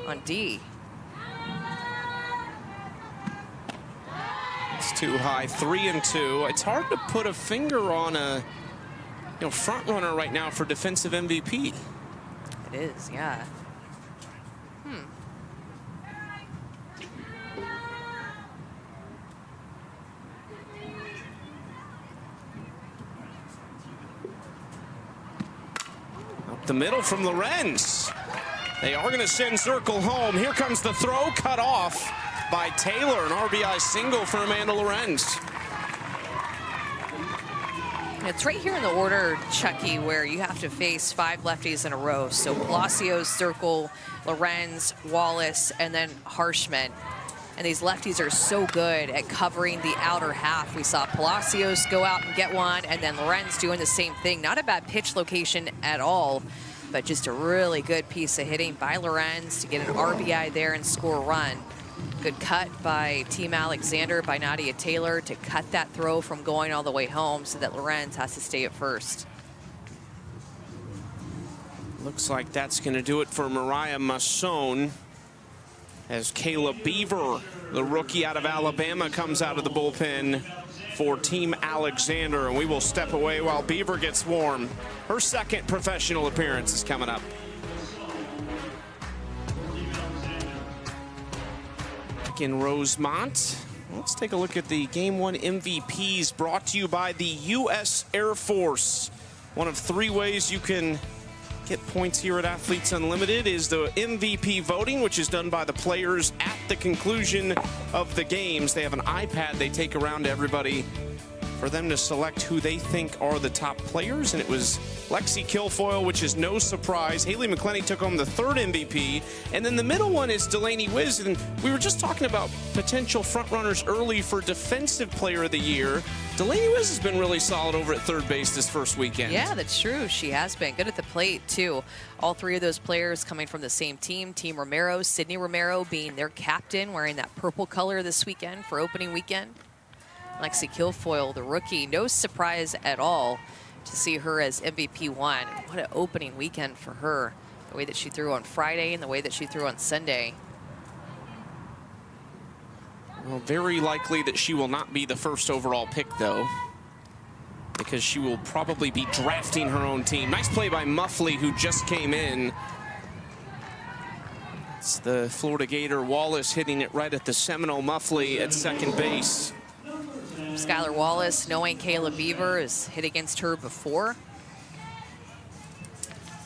[SPEAKER 3] on D.
[SPEAKER 1] It's too high, 3-2. It's hard to put a finger on a front runner right now for defensive MVP.
[SPEAKER 3] It is, yeah.
[SPEAKER 1] Up the middle from Lorenz. They are going to send Circle home. Here comes the throw, cut off by Taylor. An RBI single for Amanda Lorenz.
[SPEAKER 3] It's right here in the order, Chucky, where you have to face 5 lefties in a row. So Palacios, Circle, Lorenz, Wallace, and then Harshman. And these lefties are so good at covering the outer half. We saw Palacios go out and get one, and then Lorenz doing the same thing. Not a bad pitch location at all, but just a really good piece of hitting by Lorenz to get an RBI there and score a run. Good cut by Team Alexander, by Nadia Taylor, to cut that throw from going all the way home so that Lorenz has to stay at first.
[SPEAKER 1] Looks like that's going to do it for Mariah Masson, as Kayla Beaver, the rookie out of Alabama, comes out of the bullpen for Team Alexander. And we will step away while Beaver gets warm. Her second professional appearance is coming up. Back in Rosemont, let's take a look at the Game 1 MVPs brought to you by the U.S. Air Force. One of 3 ways you can get points here at Athletes Unlimited is the MVP voting, which is done by the players at the conclusion of the games. They have an iPad they take around to everybody for them to select who they think are the top players, and it was Lexi Kilfoyle, which is no surprise. Haley McClenny took home the 3rd MVP, and then the middle one is Delaney Wiz, and we were just talking about potential frontrunners early for Defensive Player of the Year. Delaney Wiz has been really solid over at third base this first weekend.
[SPEAKER 3] Yeah, that's true. She has been good at the plate, too. All 3 of those players coming from the same team. Team Romero, Sydney Romero being their captain, wearing that purple color this weekend for opening weekend. Lexi Kilfoyle, the rookie, no surprise at all to see her as MVP 1. What an opening weekend for her. The way that she threw on Friday and the way that she threw on Sunday.
[SPEAKER 1] Well, very likely that she will not be the first overall pick, though, because she will probably be drafting her own team. Nice play by Muffley, who just came in. It's the Florida Gator Wallace hitting it right at the Seminole Muffley at second base.
[SPEAKER 3] Skylar Wallace, knowing Kayla Beaver, has hit against her before.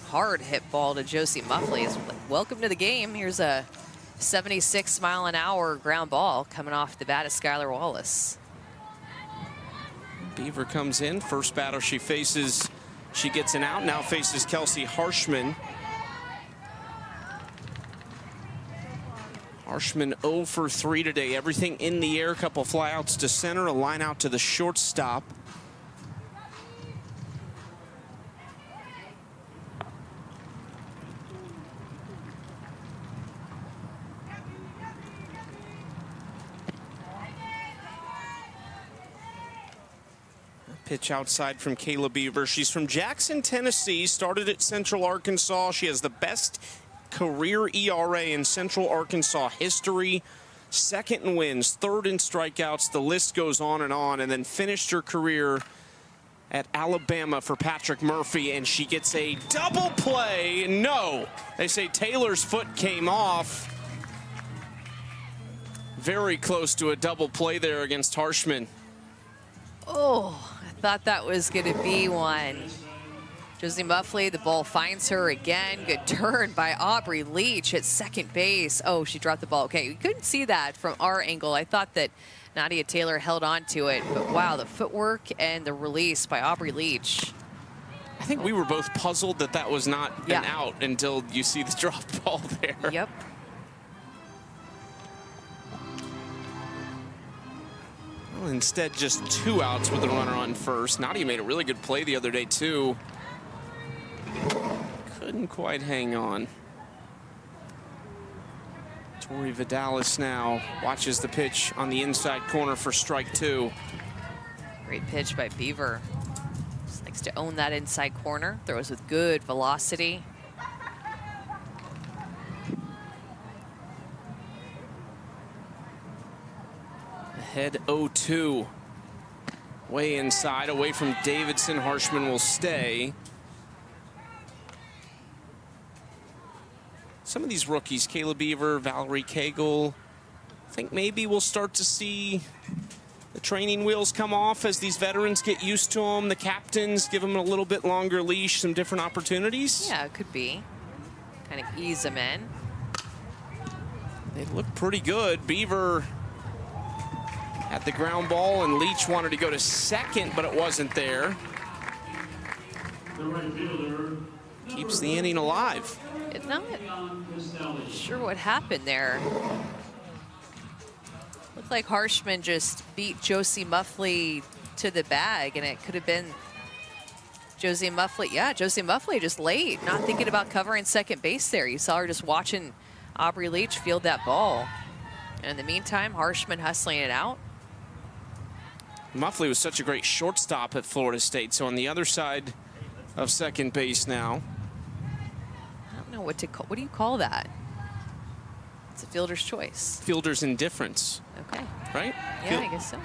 [SPEAKER 3] Hard hit ball to Josie Muffley. It's like, welcome to the game. Here's a 76-mile-an-hour ground ball coming off the bat of Skylar Wallace.
[SPEAKER 1] Beaver comes in. First batter she faces, she gets an out. Now faces Kelsey Harshman. Harshman 0 for 3 today. Everything in the air. Couple flyouts to center, a line out to the shortstop. Pitch outside from Kayla Beaver. She's from Jackson, Tennessee. Started at Central Arkansas. She has the best career ERA in Central Arkansas history. 2nd in wins, 3rd in strikeouts. The list goes on, and then finished her career at Alabama for Patrick Murphy, and she gets a double play. No, they say Taylor's foot came off. Very close to a double play there against Harshman.
[SPEAKER 3] Oh, I thought that was going to be one. Josie Muffley, the ball finds her again. Good turn by Aubrey Leach at second base. Oh, she dropped the ball. Okay, we couldn't see that from our angle. I thought that Nadia Taylor held on to it, but wow, the footwork and the release by Aubrey Leach.
[SPEAKER 1] I think we were both puzzled that that was not an out until you see the drop ball there.
[SPEAKER 3] Yep.
[SPEAKER 1] Well, instead, just 2 outs with a runner on first. Nadia made a really good play the other day, too. Couldn't quite hang on. Tori Vidalis now watches the pitch on the inside corner for strike 2.
[SPEAKER 3] Great pitch by Beaver. Just likes to own that inside corner. Throws with good velocity.
[SPEAKER 1] Ahead 0-2. Way inside, away from Davidson. Harshman will stay. Some of these rookies, Caleb Beaver, Valerie Cagle, I think maybe we'll start to see the training wheels come off as these veterans get used to them. The captains give them a little bit longer leash, some different opportunities.
[SPEAKER 3] Yeah, it could be. Kind of ease them in.
[SPEAKER 1] They look pretty good. Beaver had the ground ball, and Leach wanted to go to second, but it wasn't there.
[SPEAKER 8] The right fielder.
[SPEAKER 1] Keeps the inning alive.
[SPEAKER 3] It's not sure what happened there. Looked like Harshman just beat Josie Muffley to the bag, and it could have been Josie Muffley. Yeah, Josie Muffley just late, not thinking about covering second base there. You saw her just watching Aubrey Leach field that ball. And in the meantime, Harshman hustling it out.
[SPEAKER 1] Muffley was such a great shortstop at Florida State, so on the other side of second base now.
[SPEAKER 3] I don't know what to call. What do you call that? It's a fielder's choice.
[SPEAKER 1] Fielder's indifference.
[SPEAKER 3] Okay.
[SPEAKER 1] Right?
[SPEAKER 3] Yeah, I guess so.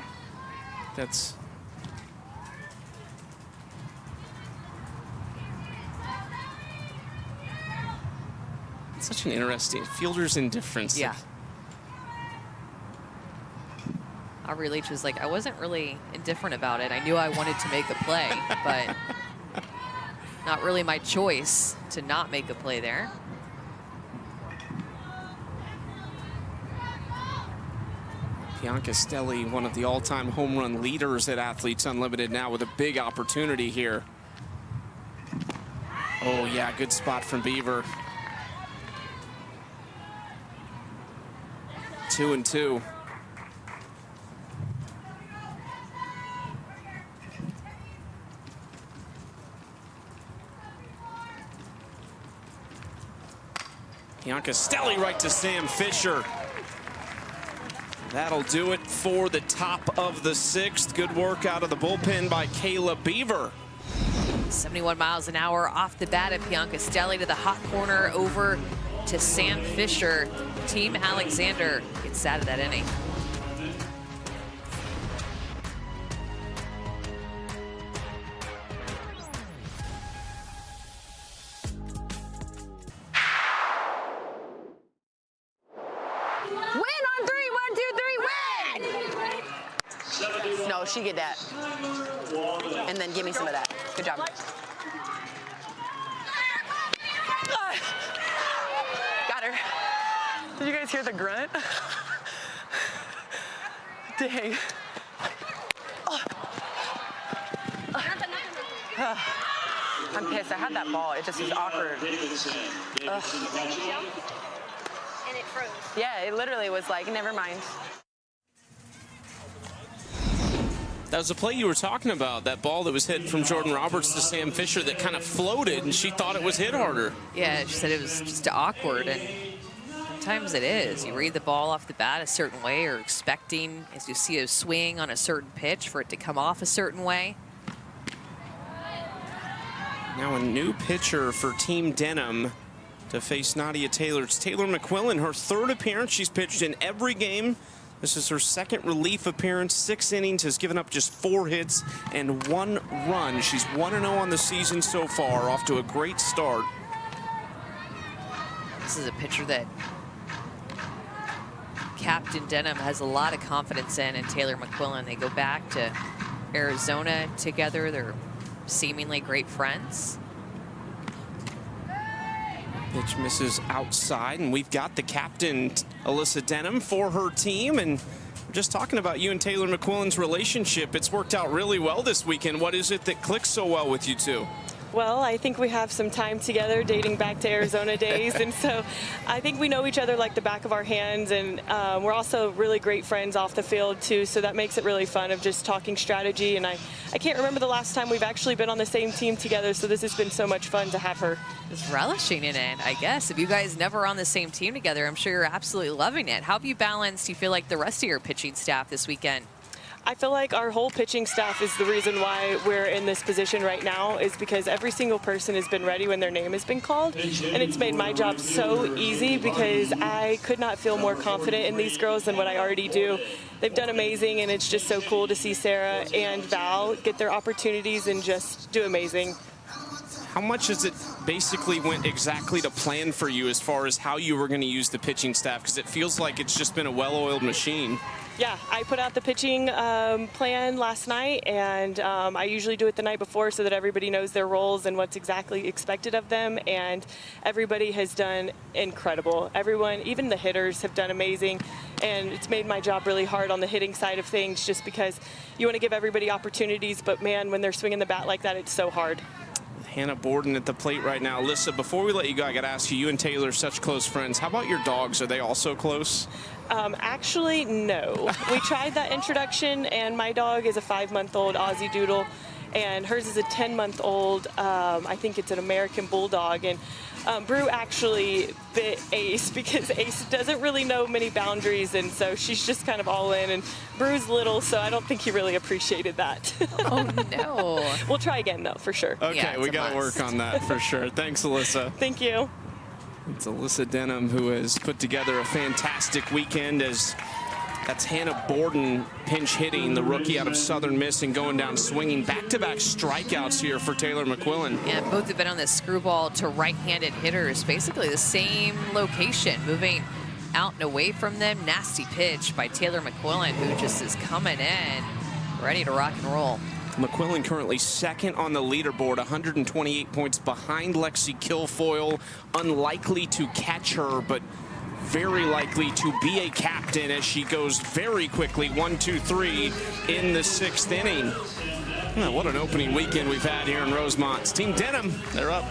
[SPEAKER 1] That's... It's such an interesting fielder's indifference.
[SPEAKER 3] Yeah. Aubrey Leach was like, I wasn't really indifferent about it. I knew I wanted to make a play, but not really my choice to not make a play there.
[SPEAKER 1] Bianca Stelli, one of the all-time home run leaders at Athletes Unlimited, now with a big opportunity here. Oh yeah, good spot from Beaver. 2-2. Bianca Stelli right to Sam Fischer. That'll do it for the top of the sixth. Good work out of the bullpen by Kayla Beaver.
[SPEAKER 3] 71 miles an hour off the bat at Bianca Stelli to the hot corner over to Sam Fischer. Team Alexander gets out of that inning.
[SPEAKER 7] No, she get that. And then give me some of that. Good job. Got her. Did you guys hear the grunt? Dang. I'm pissed. I had that ball. It just was awkward.
[SPEAKER 8] And it
[SPEAKER 7] froze. Yeah, it literally was like, never mind.
[SPEAKER 1] That was the play you were talking about, that ball that was hit from Jordan Roberts to Sam Fischer that kind of floated, and she thought it was hit harder.
[SPEAKER 3] Yeah, she said it was just awkward, and sometimes it is. You read the ball off the bat a certain way, or expecting, as you see a swing on a certain pitch, for it to come off a certain way.
[SPEAKER 1] Now a new pitcher for Team Denham to face Nadia Taylor. It's Taylor McQuillan, her third appearance. She's pitched in every game. This is her second relief appearance, 6 innings, has given up just 4 hits and 1 run. She's 1-0 on the season so far, off to a great start.
[SPEAKER 3] This is a pitcher that Captain Denham has a lot of confidence in, and Taylor McQuillan. They go back to Arizona together. They're seemingly great friends.
[SPEAKER 1] Pitch misses outside, and we've got the captain, Alyssa Denham, for her team. And we're just talking about you and Taylor McQuillan's relationship. It's worked out really well this weekend. What is it that clicks so well with you two?
[SPEAKER 4] Well, I think we have some time together dating back to Arizona days, and so I think we know each other like the back of our hands, and we're also really great friends off the field too, so that makes it really fun of just talking strategy. And I can't remember the last time we've actually been on the same team together, so this has been so much fun to have her.
[SPEAKER 3] Just relishing in it, I guess. If you guys never on the same team together, I'm sure you're absolutely loving it. How have you balanced, you feel like, the rest of your pitching staff this weekend?
[SPEAKER 4] I feel like our whole pitching staff is the reason why we're in this position right now, is because every single person has been ready when their name has been called, and it's made my job so easy because I could not feel more confident in these girls than what I already do. They've done amazing, and it's just so cool to see Sarah and Val get their opportunities and just do amazing.
[SPEAKER 1] How much has it basically went exactly to plan for you as far as how you were going to use the pitching staff? Because it feels like it's just been a well-oiled machine.
[SPEAKER 4] Yeah, I put out the pitching plan last night, and I usually do it the night before so that everybody knows their roles and what's exactly expected of them, and everybody has done incredible. Everyone, even the hitters, have done amazing, and it's made my job really hard on the hitting side of things just because you want to give everybody opportunities, but man, when they're swinging the bat like that, it's so hard.
[SPEAKER 1] Hannah Borden at the plate right now. Alyssa, before we let you go, I got to ask you, you and Taylor are such close friends. How about your dogs? Are they also close?
[SPEAKER 4] Actually, no. We tried that introduction, and my dog is a 5-month-old Aussie Doodle, and hers is a 10-month-old, I think it's an American Bulldog. And Brew actually bit Ace because Ace doesn't really know many boundaries, and so she's just kind of all in. And Brew's little, so I don't think he really appreciated that.
[SPEAKER 3] Oh, no.
[SPEAKER 4] We'll try again, though, for sure.
[SPEAKER 1] Okay,
[SPEAKER 3] Yeah,
[SPEAKER 1] we got to work on that for sure. Thanks, Alyssa.
[SPEAKER 4] Thank you.
[SPEAKER 1] It's Alyssa Denham, who has put together a fantastic weekend. As that's Hannah Borden pinch hitting, the rookie out of Southern Miss, and going down swinging. Back-to-back strikeouts here for Taylor McQuillan.
[SPEAKER 3] Yeah, both have been on this screwball to right-handed hitters, basically the same location, moving out and away from them. Nasty pitch by Taylor McQuillan, who just is coming in, ready to rock and roll.
[SPEAKER 1] McQuillan currently second on the leaderboard, 128 points behind Lexi Kilfoyle. Unlikely to catch her, but very likely to be a captain as she goes very quickly, 1-2-3 in the 6th inning. Well, what an opening weekend we've had here in Rosemont. It's Team Denham, they're up.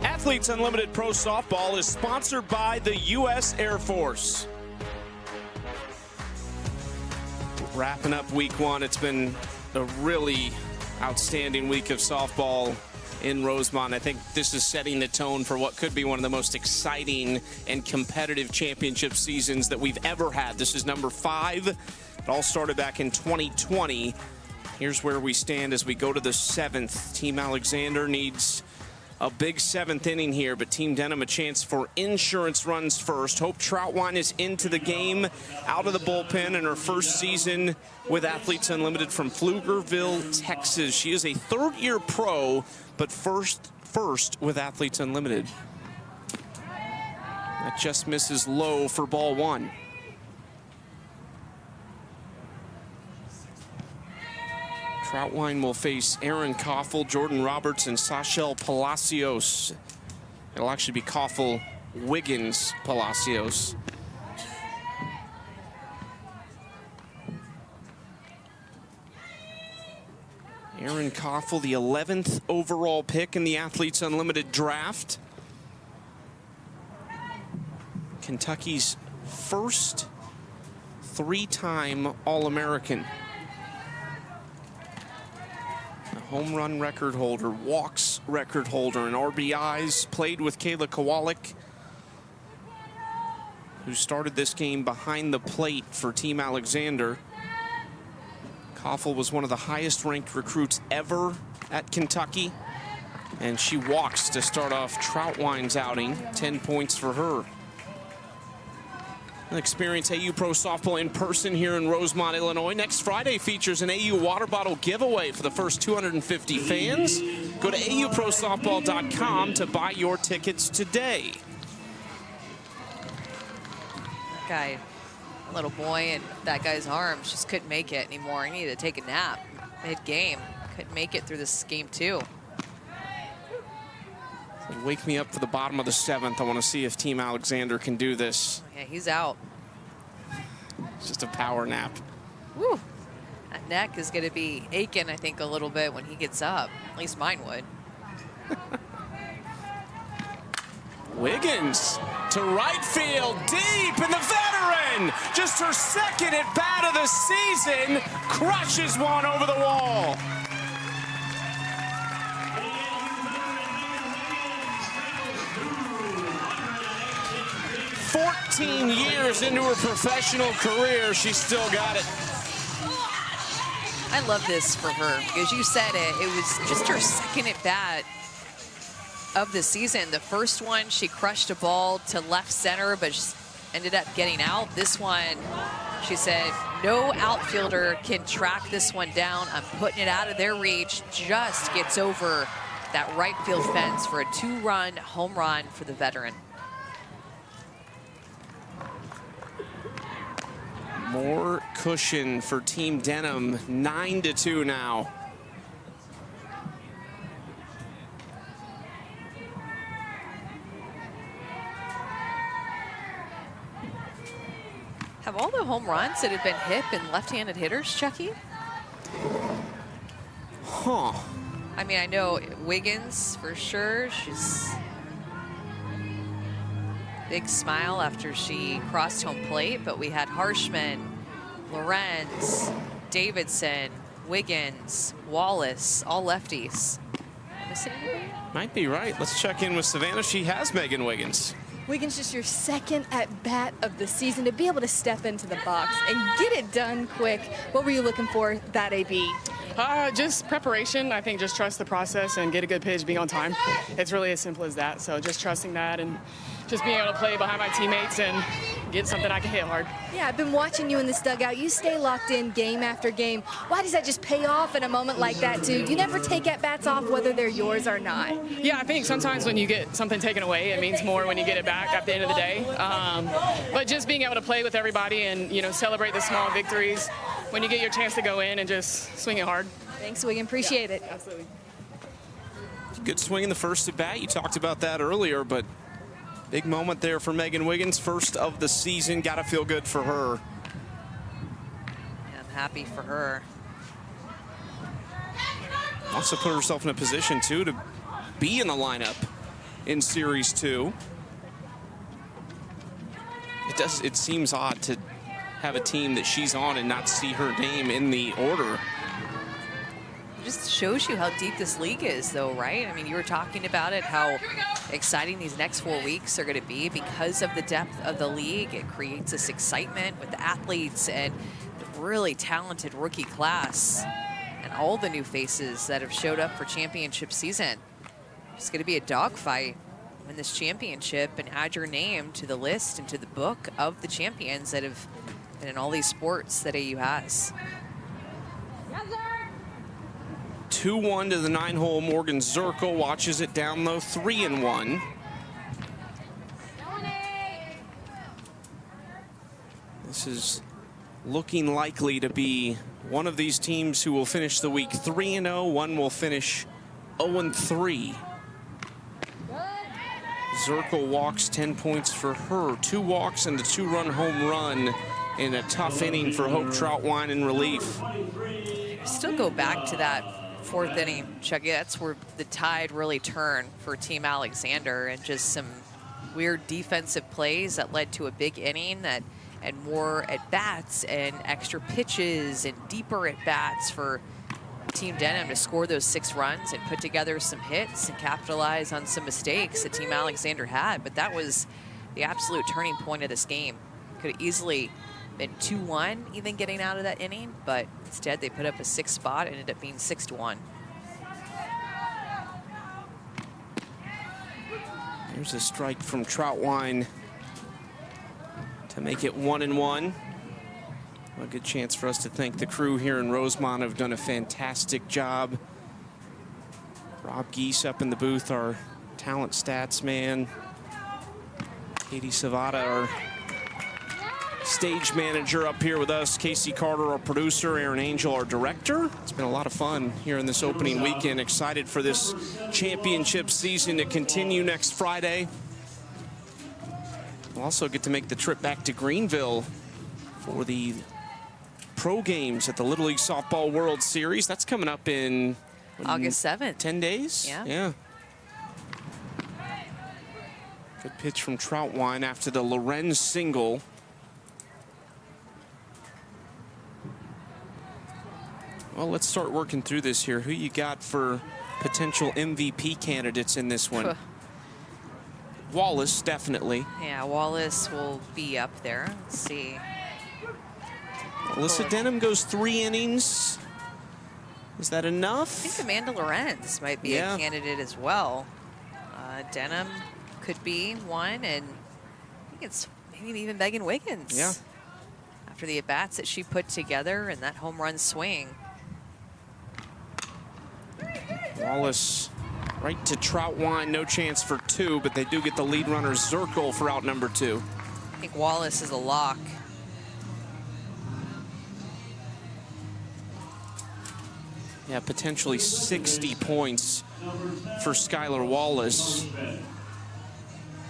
[SPEAKER 1] Athletes Unlimited Pro Softball is sponsored by the U.S. Air Force. Wrapping up week 1, it's been a really outstanding week of softball in Rosemont. I think this is setting the tone for what could be one of the most exciting and competitive championship seasons that we've ever had. This is number 5. It all started back in 2020. Here's where we stand as we go to the 7th. Team Alexander needs a big 7th inning here, but Team Denham a chance for insurance runs first. Hope Troutwine is into the game, out of the bullpen in her first season with Athletes Unlimited from Pflugerville, Texas. She is a 3rd-year pro, but first with Athletes Unlimited. That just misses low for ball 1. Troutwine will face Aaron Koffel, Jordan Roberts, and Sachel Palacios. It'll actually be Koffel, Wiggins, Palacios. Aaron Koffel, the 11th overall pick in the Athletes Unlimited draft. Kentucky's first 3-time All-American. Home run record holder, walks record holder, and RBIs. Played with Kayla Kowalik, who started this game behind the plate for Team Alexander. Koffel was one of the highest ranked recruits ever at Kentucky, and she walks to start off Troutwine's outing. 10 points for her. Experience AU Pro Softball in person here in Rosemont, Illinois. Next Friday features an AU water bottle giveaway for the first 250 fans. Go to auprosoftball.com to buy your tickets today.
[SPEAKER 3] Guy, little boy, and that guy's arms just couldn't make it anymore. He needed to take a nap mid-game. Couldn't make it through this game, too.
[SPEAKER 1] Wake me up for the bottom of the 7th. I want to see if Team Alexander can do this.
[SPEAKER 3] Yeah, he's out.
[SPEAKER 1] It's just a power nap.
[SPEAKER 3] Woo. That neck is going to be aching, I think, a little bit when he gets up. At least mine would.
[SPEAKER 1] Wiggins to right field, deep, and the veteran, just her 2nd at bat of the season, crushes one over the wall. 18 years into her professional career, she's still got it.
[SPEAKER 3] I love this for her because you said it was just her second at bat of the season. The first one, she crushed a ball to left center, but just ended up getting out. This one, she said, no outfielder can track this one down. I'm putting it out of their reach. Just gets over that right field fence for a 2-run home run for the veteran.
[SPEAKER 1] More cushion for Team Denham, 9-2 now.
[SPEAKER 3] Have all the home runs that have been hit been left-handed hitters, Chucky?
[SPEAKER 1] Huh.
[SPEAKER 3] I mean, I know Wiggins for sure. She's big smile after she crossed home plate, but we had Harshman, Lorenz, Davidson, Wiggins, Wallace, all lefties. Missing anybody?
[SPEAKER 1] Might be right. Let's check in with Savannah. She has Megan Wiggins.
[SPEAKER 6] Wiggins, just your second at-bat of the season to be able to step into the box and get it done quick. What were you looking for that AB?
[SPEAKER 11] Just preparation. I think just trust the process and get a good pitch, be on time. It's really as simple as that. So just trusting that and just being able to play behind my teammates and get something I can hit hard.
[SPEAKER 6] Yeah, I've been watching you in this dugout. You stay locked in game after game. Why does that just pay off in a moment like that, too? You never take at-bats off whether they're yours or not.
[SPEAKER 11] Yeah, I think sometimes when you get something taken away, it means more when you get it back at the end of the day. But just being able to play with everybody and, you know, celebrate the small victories when you get your chance to go in and just swing it hard.
[SPEAKER 6] Thanks, Wiggin. Appreciate it.
[SPEAKER 11] Absolutely.
[SPEAKER 1] Good swing in the first at bat. You talked about that earlier, but big moment there for Megan Wiggins. First of the season. Got to feel good for her.
[SPEAKER 3] I'm happy for her.
[SPEAKER 1] Also put herself in a position, too, to be in the lineup in Series 2. It seems odd to have a team that she's on and not see her name in the order.
[SPEAKER 3] It just shows you how deep this league is, though, right? I mean, you were talking about it, how exciting these next 4 weeks are going to be because of the depth of the league. It creates this excitement with the athletes and the really talented rookie class and all the new faces that have showed up for championship season. It's going to be a dogfight in this championship and add your name to the list and to the book of the champions that have been in all these sports that AU has.
[SPEAKER 1] 2-1 to the 9-hole. Morgan Zirkle watches it down low, 3-1. This is looking likely to be one of these teams who will finish the week 3-0. One will finish 0-3. Zirkle walks 10 points for her. 2 walks and a 2-run home run in a tough inning for Hope Troutwine in relief.
[SPEAKER 3] Still go back to that 4th inning, Chucky. That's where the tide really turned for Team Alexander, and just some weird defensive plays that led to a big inning and more at-bats and extra pitches and deeper at-bats for Team Denham to score those 6 runs and put together some hits and capitalize on some mistakes that Team Alexander had. But that was the absolute turning point of this game. Could have easily been 2-1 even getting out of that inning, but instead they put up a 6th spot and ended up being 6-1.
[SPEAKER 1] There's a strike from Troutwine to make it 1-1. A good chance for us to thank the crew here in Rosemont, who've done a fantastic job. Rob Geese up in the booth, our talent stats man. Katie Savata, our stage manager, up here with us. Casey Carter, our producer. Aaron Angel, our director. It's been a lot of fun here in this opening weekend. Excited for this championship season to continue next Friday. We'll also get to make the trip back to Greenville for the pro games at the Little League Softball World Series. That's coming up in
[SPEAKER 3] August 7th.
[SPEAKER 1] 10 days?
[SPEAKER 3] Yeah.
[SPEAKER 1] Good pitch from Troutwine after the Lorenz single. Well, let's start working through this here. Who you got for potential MVP candidates in this one? Wallace, definitely.
[SPEAKER 3] Yeah, Wallace will be up there. Let's see.
[SPEAKER 1] Alyssa Denham goes 3 innings. Is that enough?
[SPEAKER 3] I think Amanda Lorenz might be a candidate as well. Denham could be one, and I think it's maybe even Megan Wiggins.
[SPEAKER 1] Yeah.
[SPEAKER 3] After the at-bats that she put together and that home run swing.
[SPEAKER 1] Wallace right to Troutwine, no chance for 2, but they do get the lead runner Zirkle for out number 2.
[SPEAKER 3] I think Wallace is a lock.
[SPEAKER 1] Yeah, potentially 60 points for Skylar Wallace.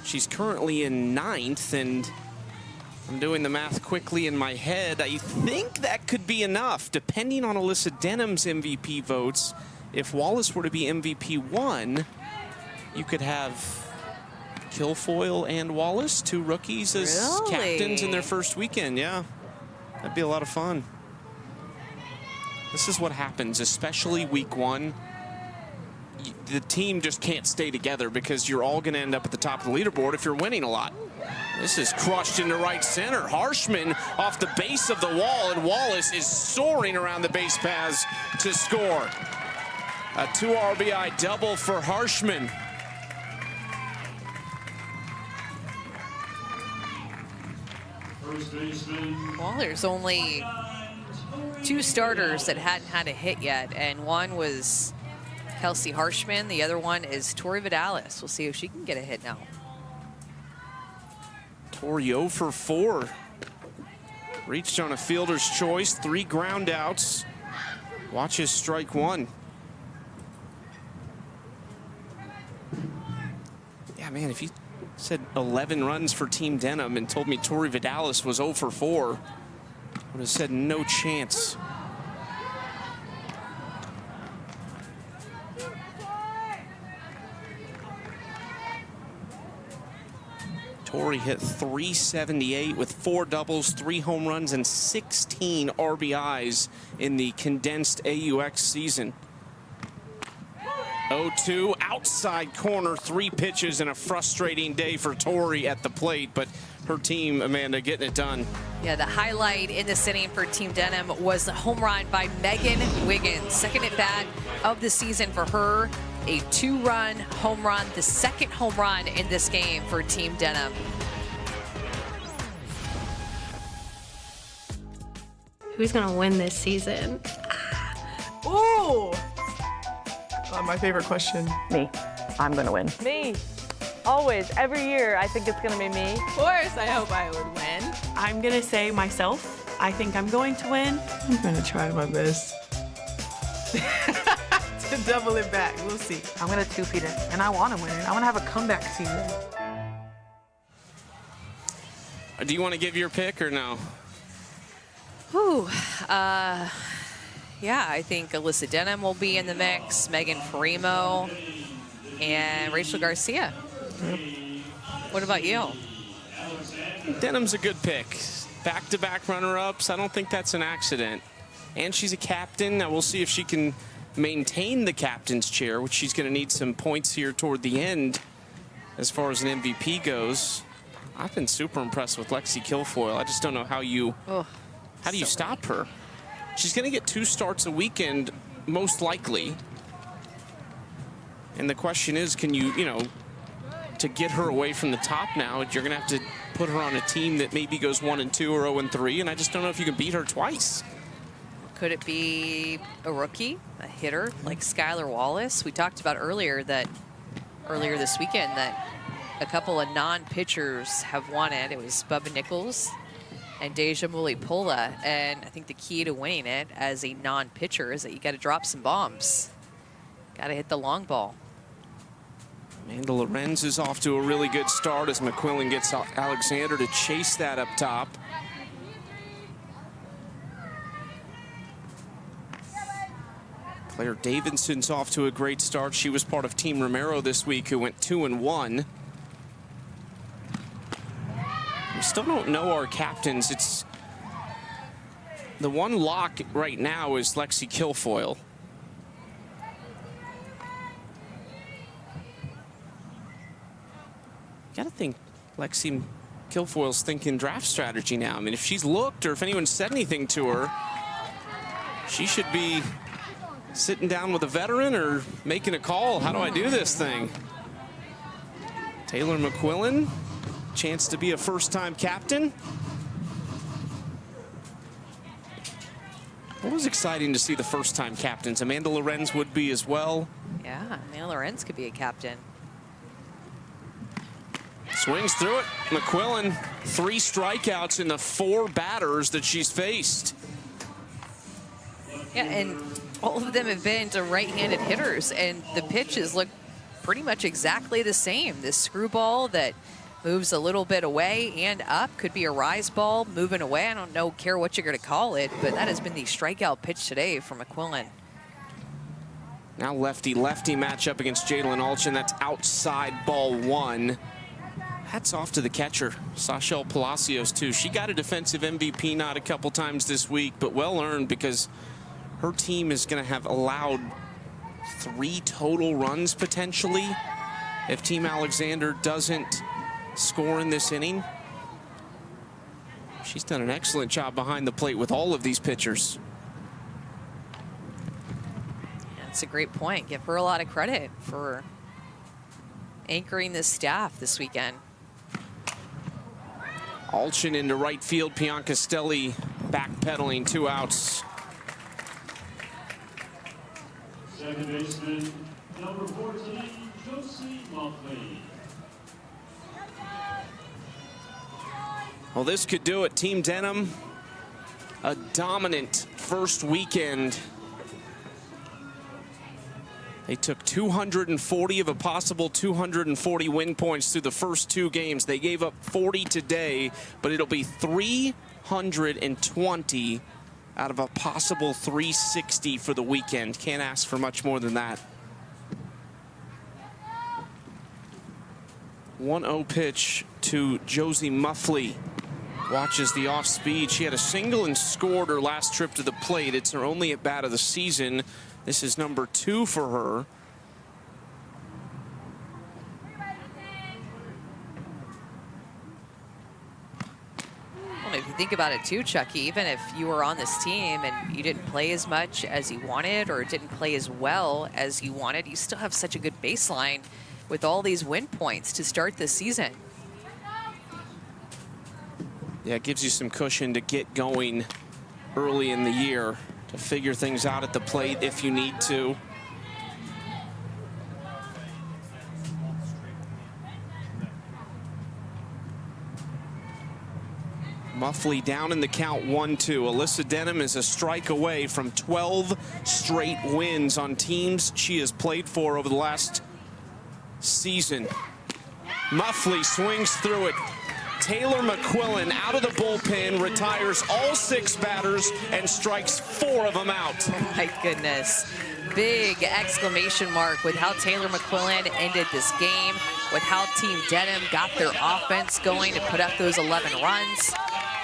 [SPEAKER 1] She's currently in 9th, and I'm doing the math quickly in my head. I think that could be enough, depending on Alyssa Denham's MVP votes. If Wallace were to be MVP 1, you could have Kilfoyle and Wallace, 2 rookies, as captains in their first weekend. Yeah, that'd be a lot of fun. This is what happens, especially week 1. The team just can't stay together because you're all going to end up at the top of the leaderboard if you're winning a lot. This is crushed into right center. Harshman off the base of the wall, and Wallace is soaring around the base paths to score. A 2 RBI double for Harshman.
[SPEAKER 8] First baseman.
[SPEAKER 3] Well, there's only 2 starters that hadn't had a hit yet, and one was Kelsey Harshman. The other one is Tori Vidalis. We'll see if she can get a hit now.
[SPEAKER 1] Tori 0 for 4. Reached on a fielder's choice, 3 ground outs. Watches strike 1. Yeah, man, if you said 11 runs for Team Denham and told me Tori Vidalis was 0 for 4, I would have said no chance. Tori hit .378 with 4 doubles, 3 home runs, and 16 RBIs in the condensed AUX season. 0-2 outside corner, 3 pitches, and a frustrating day for Tori at the plate, but her team, Amanda, getting it done.
[SPEAKER 3] Yeah, the highlight in this inning for Team Denham was the home run by Megan Wiggins. Second at bat of the season for her. A 2-run home run, the second home run in this game for Team Denham.
[SPEAKER 12] Who's gonna win this season?
[SPEAKER 2] Ooh! My favorite question.
[SPEAKER 13] Me. I'm gonna win.
[SPEAKER 14] Me. Always. Every year, I think it's gonna be me.
[SPEAKER 2] Of course, I hope I would win.
[SPEAKER 15] I'm gonna say myself. I think I'm going to win.
[SPEAKER 2] I'm gonna try my best to double it back. We'll see.
[SPEAKER 13] I'm gonna 2-peat it, and I want to win it. I want to have a comeback season.
[SPEAKER 1] Do you want to give your pick or no?
[SPEAKER 3] Whew. Yeah, I think Alyssa Denham will be in the mix, Megan Farimo, and Rachel Garcia.
[SPEAKER 1] Yep.
[SPEAKER 3] What about you?
[SPEAKER 1] Denham's a good pick. Back-to-back runner-ups. I don't think that's an accident. And she's a captain. Now we'll see if she can maintain the captain's chair, which she's going to need some points here toward the end as far as an MVP goes. I've been super impressed with Lexi Kilfoyle. I just don't know how you stop her. She's going to get 2 starts a weekend, most likely. And the question is, can you, to get her away from the top now, you're going to have to put her on a team that maybe goes 1-2 or 0-3, and I just don't know if you can beat her twice.
[SPEAKER 3] Could it be a rookie, a hitter like Skylar Wallace? We talked about earlier this weekend that a couple of non-pitchers have won it. It was Bubba Nichols and Deja Mulipola, and I think the key to winning it as a non-pitcher is that you got to drop some bombs. Got to hit the long ball.
[SPEAKER 1] Amanda Lorenz is off to a really good start as McQuillan gets Alexander to chase that up top. Claire Davidson's off to a great start. She was part of Team Romero this week, who went 2-1. We still don't know our captains. It's the one lock right now is Lexi Kilfoyle. got to think Lexi Kilfoyle's thinking draft strategy now. I mean, if she's looked or if anyone said anything to her, she should be sitting down with a veteran or making a call. How do I do this thing? Taylor McQuillan, chance to be a first-time captain. It was exciting to see the first-time captains. Amanda Lorenz would be as well.
[SPEAKER 3] Yeah, Amanda Lorenz could be a captain.
[SPEAKER 1] Swings through it. McQuillan, 3 strikeouts in the 4 batters that she's faced.
[SPEAKER 3] Yeah, and all of them have been to right-handed hitters, and the pitches look pretty much exactly the same. This screwball that moves a little bit away and up could be a rise ball moving away. I don't care what you're going to call it, but that has been the strikeout pitch today for McQuillan.
[SPEAKER 1] Now lefty-lefty matchup against Jalen Alchin. That's outside ball 1. Hats off to the catcher, Sachelle Palacios, too. She got a defensive MVP nod a couple times this week, but well earned because her team is going to have allowed 3 total runs potentially if Team Alexander doesn't score in this inning. She's done an excellent job behind the plate with all of these pitchers.
[SPEAKER 3] That's a great point. Give her a lot of credit for anchoring this staff this weekend.
[SPEAKER 1] Alchin into right field. Bianca Stelli backpedaling, 2 outs.
[SPEAKER 8] Second baseman, number 14, Josie Muffley.
[SPEAKER 1] Well, this could do it. Team Denham, a dominant first weekend. They took 240 of a possible 240 win points through the first 2 games. They gave up 40 today, but it'll be 320 out of a possible 360 for the weekend. Can't ask for much more than that. 1-0 pitch to Josie Muffley. Watches the off speed. She had a single and scored her last trip to the plate. It's her only at bat of the season. This is number 2 for her.
[SPEAKER 3] Well, if you think about it too, Chucky, even if you were on this team and you didn't play as much as you wanted or didn't play as well as you wanted, you still have such a good baseline with all these win points to start this season.
[SPEAKER 1] Yeah, it gives you some cushion to get going early in the year, to figure things out at the plate if you need to. Muffley down in the count, 1-2. Alyssa Denham is a strike away from 12 straight wins on teams she has played for over the last season. Muffley swings through it. Taylor McQuillan out of the bullpen, retires all 6 batters and strikes 4 of them out.
[SPEAKER 3] My goodness. Big exclamation mark with how Taylor McQuillan ended this game, with how Team Denham got their offense going to put up those 11 runs.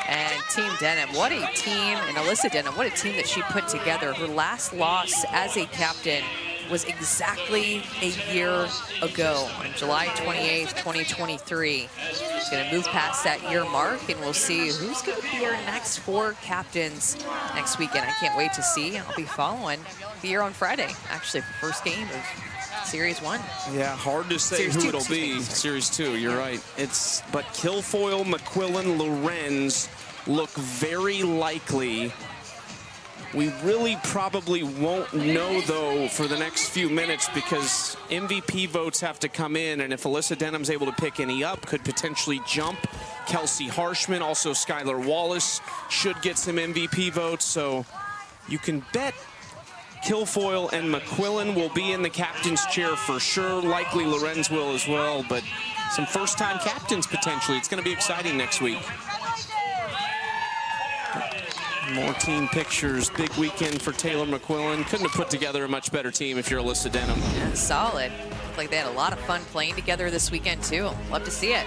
[SPEAKER 3] And Team Denham, what a team, and Alyssa Denham, what a team that she put together. Her last loss as a captain was exactly a year ago on July 28th, 2023. She's going to move past that year mark, and we'll see who's going to be our next 4 captains next weekend. I can't wait to see. I'll be following the year on Friday, actually, first game of Series 1.
[SPEAKER 1] Yeah, hard to say who it'll be. Series 2, you're right. But Kilfoyle, McQuillan, Lorenz look very likely. We really probably won't know, though, for the next few minutes because MVP votes have to come in, and if Alyssa Denham's able to pick any up, could potentially jump Kelsey Harshman. Also, Skylar Wallace should get some MVP votes, so you can bet Kilfoyle and McQuillan will be in the captain's chair for sure. Likely Lorenz will as well, but some first-time captains potentially. It's going to be exciting next week. More team pictures. Big weekend for Taylor McQuillan. Couldn't have put together a much better team if you're Alyssa Denham.
[SPEAKER 3] Yeah, solid. Looked like they had a lot of fun playing together this weekend, too. Love to see it.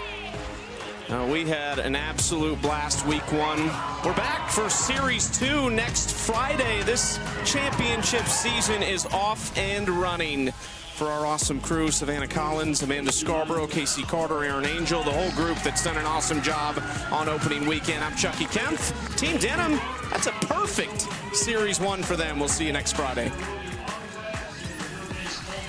[SPEAKER 1] We had an absolute blast week 1. We're back for Series 2 next Friday. This championship season is off and running. for our awesome crew, Savannah Collins, Amanda Scarborough, Casey Carter, Aaron Angel, the whole group that's done an awesome job on opening weekend. I'm Chucky Kempf. Team Denim, that's a perfect Series 1 for them. We'll see you next Friday.